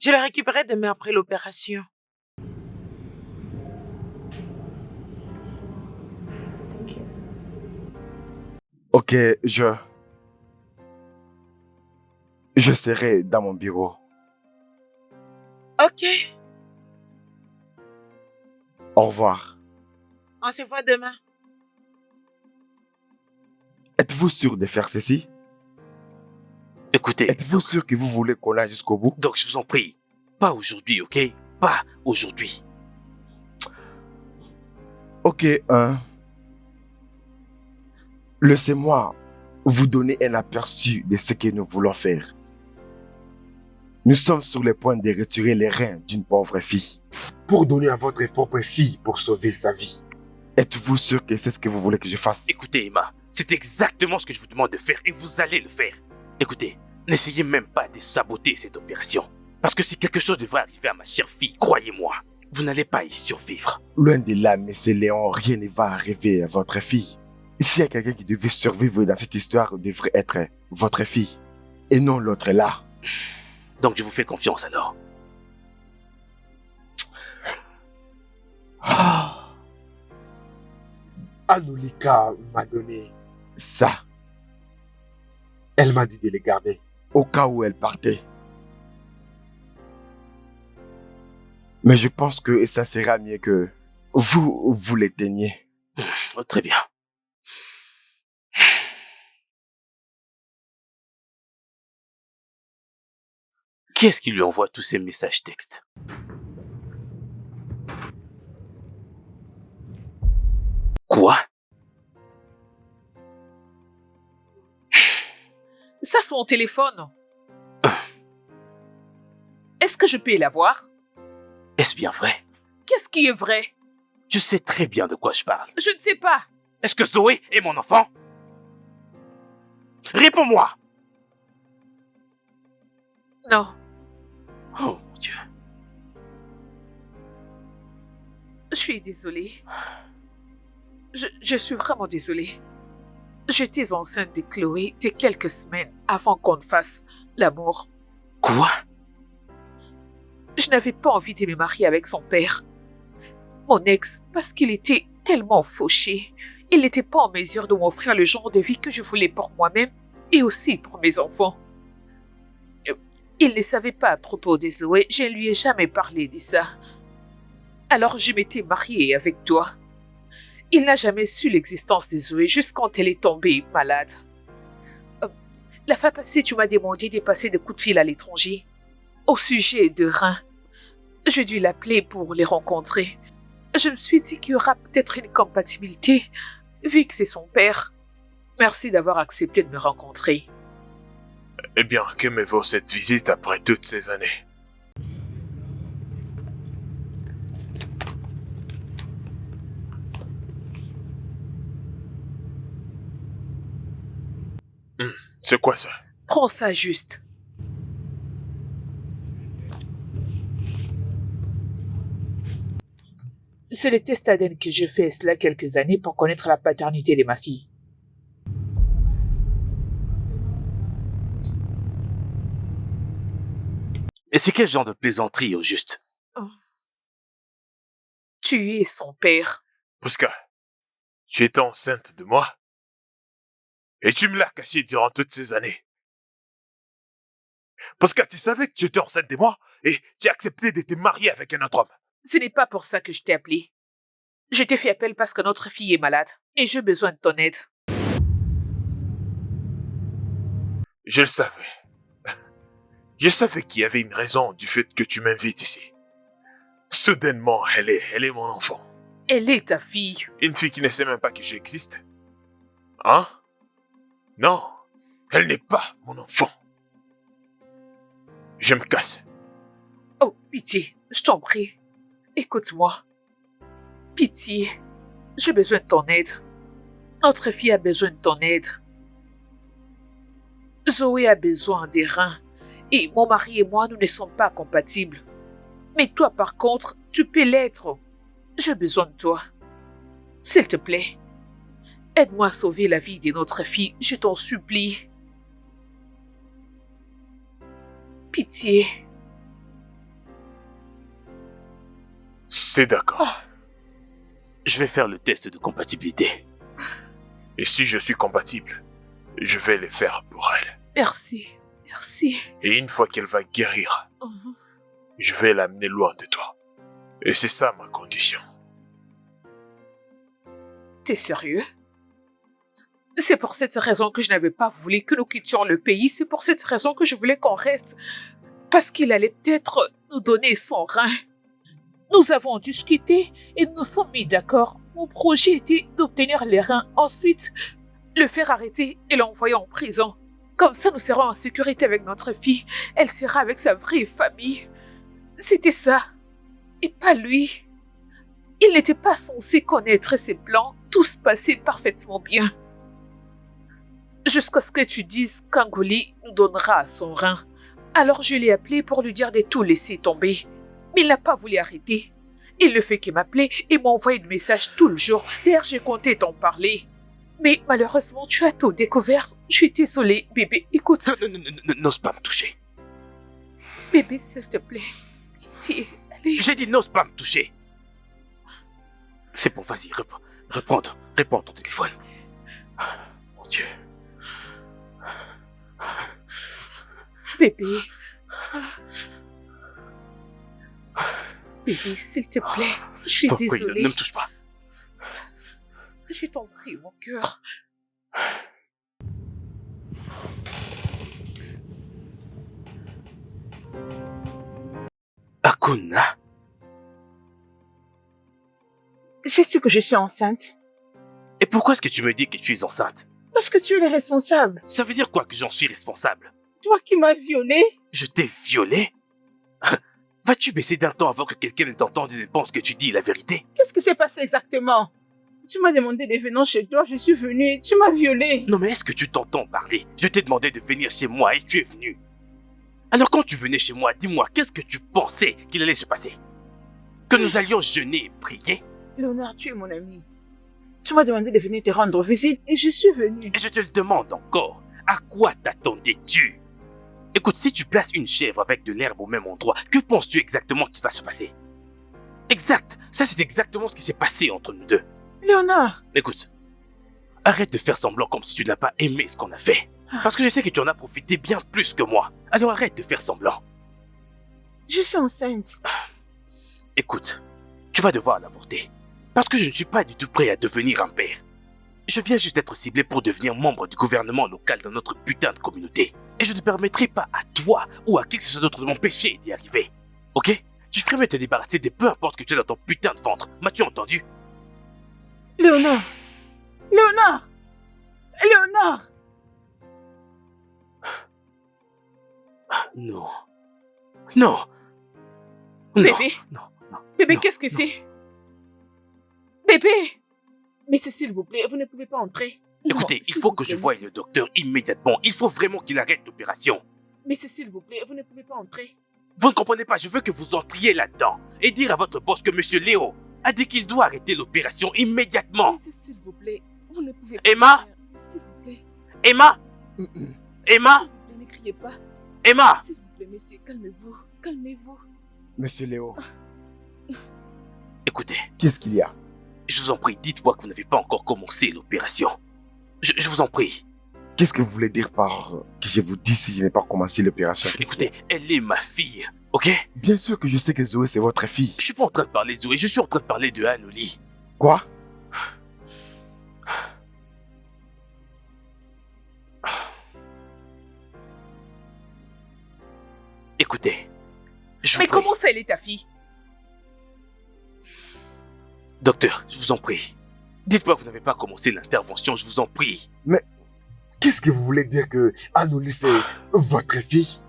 Je le récupérerai demain après l'opération. Ok, je serai dans mon bureau. Ok, Au revoir. on se voit demain. Êtes-vous sûr de faire ceci? Écoutez, Êtes-vous sûr que vous voulez qu'on aille jusqu'au bout? donc je vous en prie, pas aujourd'hui, ok? Pas aujourd'hui. Ok, laissez-moi vous donner un aperçu de ce que nous voulons faire. Nous sommes sur le point de retirer les reins d'une pauvre fille pour donner à votre propre fille pour sauver sa vie. Êtes-vous sûr que c'est ce que vous voulez que je fasse? Écoutez, Emma, c'est exactement ce que je vous demande de faire et vous allez le faire. Écoutez, n'essayez même pas de saboter cette opération. Parce que si quelque chose devrait arriver à ma chère fille, croyez-moi, vous n'allez pas y survivre. Loin de là, monsieur Léon, rien ne va arriver à votre fille. S'il y a quelqu'un qui devait survivre dans cette histoire, devrait être votre fille. Et non l'autre là. Donc je vous fais confiance alors. Anolika m'a donné ça. Elle m'a dit de les garder au cas où elle partait. Mais je pense que ça sera mieux que vous l'éteigniez. Oh, très bien. Qui est-ce qui lui envoie tous ces messages textes? Quoi? Ça, c'est mon téléphone. Est-ce que je peux l'avoir? Est-ce bien vrai? Qu'est-ce qui est vrai? Je sais très bien de quoi je parle. Je ne sais pas. Est-ce que Zoé est mon enfant? Réponds-moi! Non. Oh mon Dieu. Je suis désolée. Je suis vraiment désolée. J'étais enceinte de Chloé de quelques semaines avant qu'on fasse l'amour. Quoi? Je n'avais pas envie de me marier avec son père. Mon ex, parce qu'il était tellement fauché, il n'était pas en mesure de m'offrir le genre de vie que je voulais pour moi-même et aussi pour mes enfants. Il ne savait pas à propos de Zoé, je ne lui ai jamais parlé de ça. Alors je m'étais mariée avec toi. Il n'a jamais su l'existence de Zoé jusqu'à quand elle est tombée malade. La fois passée, tu m'as demandé de passer des coups de fil à l'étranger. Au sujet de reins. J'ai dû l'appeler pour les rencontrer. Je me suis dit qu'il y aura peut-être une compatibilité, vu que c'est son père. Merci d'avoir accepté de me rencontrer. Eh bien, que me vaut cette visite après toutes ces années? C'est quoi ça? Prends ça juste. C'est le test ADN que je fais cela quelques années pour connaître la paternité de ma fille. Et c'est quel genre de plaisanterie, au juste? Tu es son père. Prisca, tu étais enceinte de moi? Et tu me l'as caché durant toutes ces années. Parce que tu savais que tu étais enceinte de moi et tu as accepté de te marier avec un autre homme. Ce n'est pas pour ça que je t'ai appelé. Je t'ai fait appel parce que notre fille est malade et j'ai besoin de ton aide. Je le savais. Je savais qu'il y avait une raison du fait que tu m'invites ici. Soudainement, elle est mon enfant. Elle est ta fille. Une fille qui ne sait même pas que j'existe. Hein? Non, elle n'est pas mon enfant. Je me casse. Oh, pitié, je t'en prie. Écoute-moi. Pitié, j'ai besoin de ton aide. Notre fille a besoin de ton aide. Zoé a besoin des reins. Et mon mari et moi, nous ne sommes pas compatibles. Mais toi, par contre, tu peux l'être. J'ai besoin de toi. S'il te plaît, aide-moi à sauver la vie de notre fille, je t'en supplie. Pitié. C'est d'accord. Je vais faire le test de compatibilité. Et si je suis compatible, je vais le faire pour elle. Merci, merci. Et une fois qu'elle va guérir, je vais l'amener loin de toi. Et c'est ça ma condition. T'es sérieux? C'est pour cette raison que je n'avais pas voulu que nous quittions le pays. C'est pour cette raison que je voulais qu'on reste. Parce qu'il allait peut-être nous donner son rein. Nous avons discuté et nous nous sommes mis d'accord. Mon projet était d'obtenir les reins. Ensuite, le faire arrêter et l'envoyer en prison. Comme ça, nous serons en sécurité avec notre fille. Elle sera avec sa vraie famille. C'était ça. Et pas lui. Il n'était pas censé connaître ses plans. Tout se passait parfaitement bien. Jusqu'à ce que tu dises qu'Angoli nous donnera son rein. Alors je l'ai appelé pour lui dire de tout laisser tomber. Mais il n'a pas voulu arrêter. Il ne fait que m'appeler et m'envoyer des messages tout le jour. D'ailleurs, j'ai compté t'en parler. Mais malheureusement, tu as tout découvert. Je suis désolée, bébé. Écoute. N'ose pas me toucher. Bébé, s'il te plaît. Pitié, allez. J'ai dit n'ose pas me toucher. C'est bon, vas-y, réponds ton téléphone. Mon Dieu. Bébé. Bébé, s'il te plaît. Je suis désolée. Ne me touche pas. Je t'en prie, mon cœur. Akuna. Sais-tu que je suis enceinte? Et pourquoi est-ce que tu me dis que tu es enceinte? Parce que tu es le responsable. Ça veut dire quoi que j'en suis responsable? Toi qui m'as violée. Je t'ai violé? Vas-tu baisser d'un temps avant que quelqu'un ne t'entende et ne pense que tu dis la vérité? Qu'est-ce qui s'est passé exactement? Tu m'as demandé de venir chez toi, je suis venue, tu m'as violée. Non mais est-ce que tu t'entends parler? Je t'ai demandé de venir chez moi et tu es venu. Alors quand tu venais chez moi, dis-moi, qu'est-ce que tu pensais qu'il allait se passer? Que nous allions jeûner et prier? Léonard, tu es mon ami. Tu m'as demandé de venir te rendre visite et je suis venue. Et je te le demande encore, à quoi t'attendais-tu? Écoute, si tu places une chèvre avec de l'herbe au même endroit, que penses-tu exactement qu'il va se passer? Exact, ça c'est exactement ce qui s'est passé entre nous deux. Léonard. Écoute, arrête de faire semblant comme si tu n'as pas aimé ce qu'on a fait. Parce que je sais que tu en as profité bien plus que moi. Alors arrête de faire semblant. Je suis enceinte. Écoute, tu vas devoir l'avorter. Parce que je ne suis pas du tout prêt à devenir un père. Je viens juste d'être ciblé pour devenir membre du gouvernement local dans notre putain de communauté. Et je ne permettrai pas à toi ou à qui que ce soit d'autre de m'empêcher d'y arriver. Ok? Tu ferais mieux te débarrasser de peu importe ce que tu as dans ton putain de ventre. M'as-tu entendu? Léonard. Léonard. Léonard! Non. Non. Non. Bébé. Non. Non. Bébé, Non, qu'est-ce que non. c'est? Bébé! Mais s'il vous plaît, vous ne pouvez pas entrer. Non, Écoutez, il s'il faut vous que je plaît, voie monsieur. le docteur immédiatement. Il faut vraiment qu'il arrête l'opération. Mais s'il vous plaît, vous ne pouvez pas entrer. Vous ne comprenez pas, je veux que vous entriez là-dedans et dire à votre boss que Monsieur Léo a dit qu'il doit arrêter l'opération immédiatement. Mais s'il vous plaît, vous ne pouvez pas. Emma? le faire. S'il vous plaît, Emma? Emma? s'il vous plaît, ne criez pas. Emma? S'il vous plaît, monsieur, calmez-vous. Calmez-vous. Monsieur Léo, Écoutez, qu'est-ce qu'il y a? je vous en prie, dites-moi que vous n'avez pas encore commencé l'opération. Je vous en prie. Qu'est-ce que vous voulez dire par que je vous dis si je n'ai pas commencé l'opération? Écoutez, elle est ma fille, ok? Bien sûr que je sais que Zoé, c'est votre fille. Je suis pas en train de parler de Zoé, je suis en train de parler de Anne au lit. Quoi? Écoutez, je Mais vous prie. comment ça, elle est ta fille? Docteur, je vous en prie. Dites-moi que vous n'avez pas commencé l'intervention, je vous en prie. Qu'est-ce que vous voulez dire que Anouli, c'est votre fille?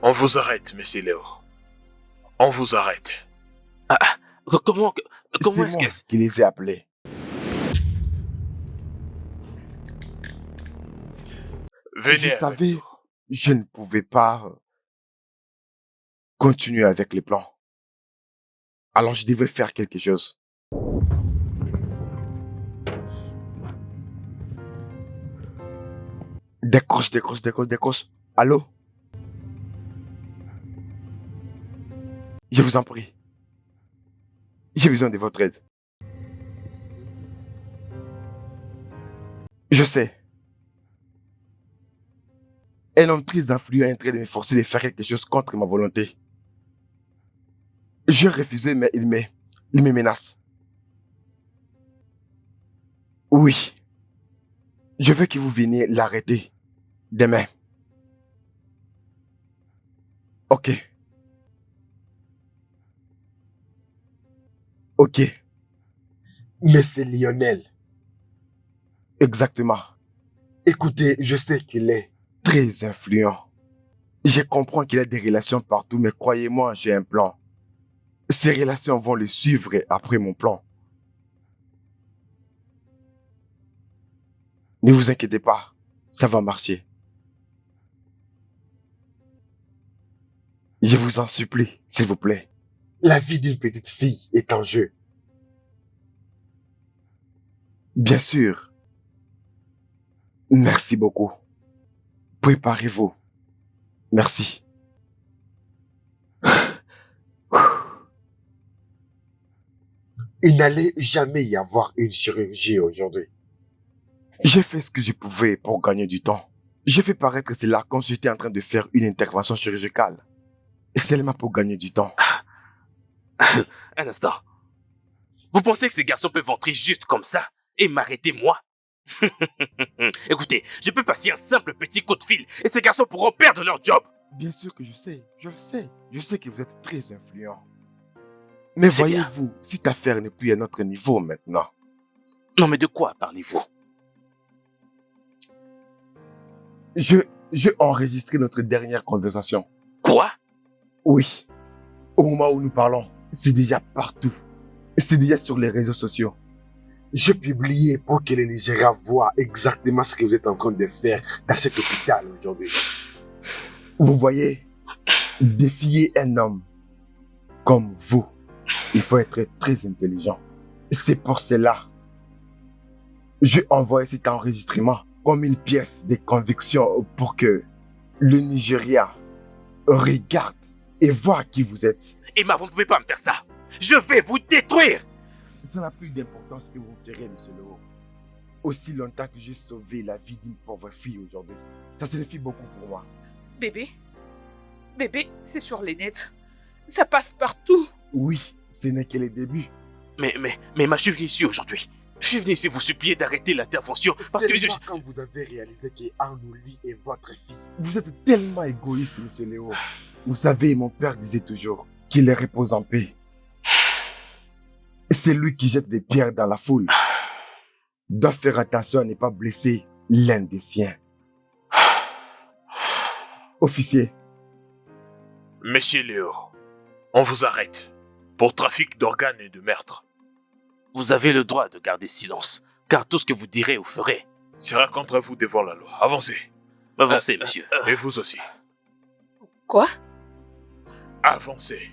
On vous arrête, monsieur Léo. On vous arrête. Comment C'est est-ce moi que... qui les ai appelés. Venez Je avec savais, nous. je ne pouvais pas continuer avec les plans. Alors je devais faire quelque chose. Décroche, décroche, décroche, décroche. Allô? Je vous en prie. J'ai besoin de votre aide. Je sais. Un homme très influent est en train de me forcer de faire quelque chose contre ma volonté. Je refusé, mais il me menace. Oui. Je veux que vous veniez l'arrêter. Demain. Ok. Ok. Mais c'est Lionel. Exactement. Écoutez, je sais qu'il est très influent. Je comprends qu'il a des relations partout, mais croyez-moi, j'ai un plan. Ces relations vont le suivre après mon plan. Ne vous inquiétez pas, ça va marcher. Je vous en supplie, s'il vous plaît. La vie d'une petite fille est en jeu. Bien sûr. Merci beaucoup. Préparez-vous. Merci. Il n'allait jamais y avoir une chirurgie aujourd'hui. J'ai fait ce que je pouvais pour gagner du temps. J'ai fait paraître cela comme si j'étais en train de faire une intervention chirurgicale. Seulement pour gagner du temps. Un instant. Vous pensez que ces garçons peuvent entrer juste comme ça et m'arrêter moi? Écoutez, je peux passer un simple petit coup de fil et ces garçons pourront perdre leur job. Bien sûr que je sais, je le sais. Je sais que vous êtes très influent. Mais C'est bien. voyez-vous, cette affaire n'est plus à notre niveau maintenant. Non mais de quoi parlez-vous? J'ai enregistré notre dernière conversation. Quoi? Oui. Au moment où nous parlons, c'est déjà partout. C'est déjà sur les réseaux sociaux. J'ai publié pour que les Nigériens voient exactement ce que vous êtes en train de faire dans cet hôpital aujourd'hui. Vous voyez, défier un homme comme vous, il faut être très intelligent. C'est pour cela. J'ai envoyé cet enregistrement comme une pièce de conviction pour que le Nigeria regarde et voit qui vous êtes. Emma, vous ne pouvez pas me faire ça. Je vais vous détruire. Ça n'a plus d'importance que vous ferez, monsieur Leroux. Aussi longtemps que j'ai sauvé la vie d'une pauvre fille aujourd'hui. Ça signifie beaucoup pour moi. Bébé? Bébé, c'est sur les nets. Ça passe partout. Oui, ce n'est que le début. Mais Emma, je suis venu ici aujourd'hui. Je suis venu ici vous supplier d'arrêter l'intervention parce que Seulement quand vous avez réalisé que Anouli est votre fille. Vous êtes tellement égoïste, monsieur Léo. Vous savez, mon père disait toujours qu'il repose en paix. C'est lui qui jette des pierres dans la foule. doit faire attention à ne pas blesser l'un des siens. Officier, Monsieur Léo, on vous arrête pour trafic d'organes et de meurtre. Vous avez le droit de garder silence, car tout ce que vous direz ou ferez... Sera contre vous devant la loi. Avancez. Avancez, monsieur. Et vous aussi. Quoi? Avancez.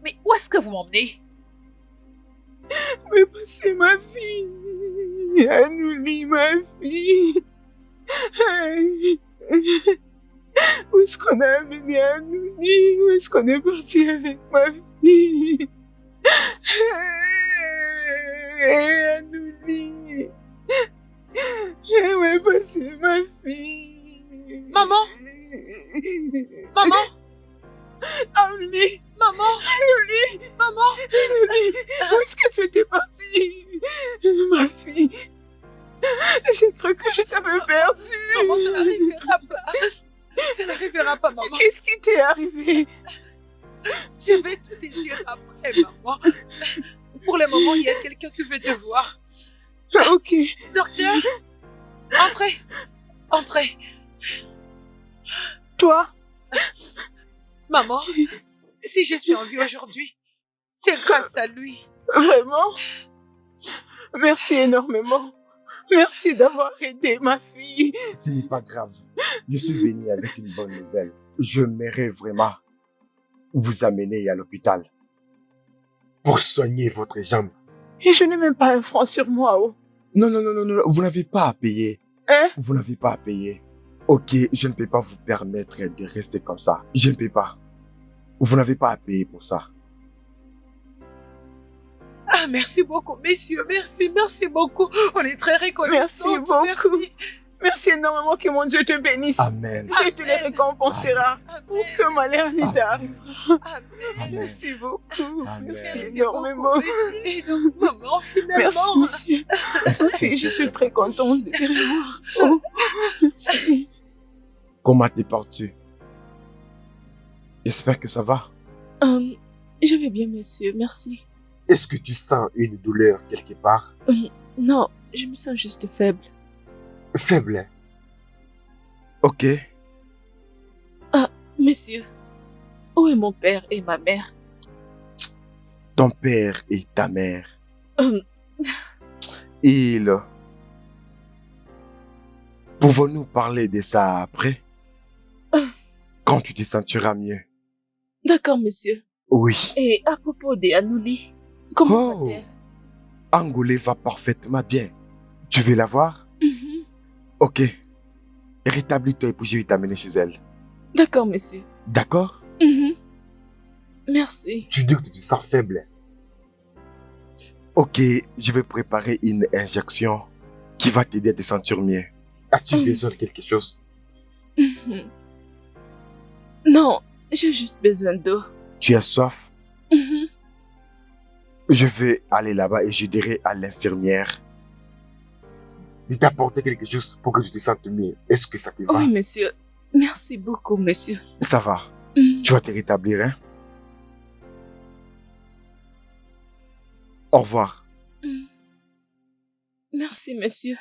Mais où est-ce que vous m'emmenez? Mais c'est ma fille. Anouli, ma fille. Aïe. Où est-ce qu'on a amené Anouli? Où est-ce qu'on est parti avec ma fille? Anouli. Mais c'est ma fille. Maman? Maman? Anouli. Maman? Anouli. Maman? Anouli. Où est-ce que tu étais partie? Ma fille. J'ai cru que je t'avais perdue. Maman, ça n'arrivera pas. Ça n'arrivera pas, maman. Qu'est-ce qui t'est arrivé? Je vais tout te dire après, maman. Pour le moment, il y a quelqu'un qui veut te voir. Ok. Docteur, entrez. Entrez. Toi? Maman, si je suis en vie aujourd'hui, c'est grâce à lui. Vraiment? Merci énormément. Merci d'avoir aidé ma fille. ce n'est pas grave. Je suis venu avec une bonne nouvelle. J'aimerais vraiment vous amener à l'hôpital pour soigner votre jambe. Et je n'ai même pas un franc sur moi, oh. Non, vous n'avez pas à payer. Hein? Vous n'avez pas à payer. Ok, je ne peux pas vous permettre de rester comme ça. Je ne peux pas. Vous n'avez pas à payer pour ça. Ah, merci beaucoup, messieurs. Merci beaucoup. On est très reconnaissants. Merci beaucoup. Merci énormément, que mon Dieu te bénisse. Amen. Dieu te les récompensera. Ou que malheur n'y t'arrivera. Amen. Merci beaucoup. Amen. Merci énormément. Et donc, maman, finalement. Merci, monsieur. Ok, je suis très contente de te revoir. Oh, merci. Comment te portes-tu? J'espère que ça va. Je vais bien, monsieur, merci. Est-ce que tu sens une douleur quelque part? Non, je me sens juste faible. Faible, hein? Ok. Monsieur, où est mon père et ma mère? Ton père et ta mère, Euh, ils... Pouvons-nous parler de ça après? Quand tu te sentiras mieux. D'accord, monsieur. Oui. Et à propos de Anouli, comment Oh. va-t-elle? Angolais va parfaitement bien. Tu veux la voir? Mhm. Ok. Rétablis-toi et puis je vais t'amener chez elle. D'accord, monsieur. D'accord? Mhm. Merci. Tu dis que tu te sens faible. Ok, je vais préparer une injection qui va t'aider à te sentir mieux. As-tu besoin de quelque chose? Mhm. Non, j'ai juste besoin d'eau. Tu as soif? Mhm. Je vais aller là-bas et je dirai à l'infirmière de t'apporter quelque chose pour que tu te sentes mieux. Est-ce que ça te va? Oui, monsieur. Merci beaucoup, monsieur. Ça va. Mhm. Tu vas te rétablir, hein? Au revoir. Mhm. Merci, monsieur.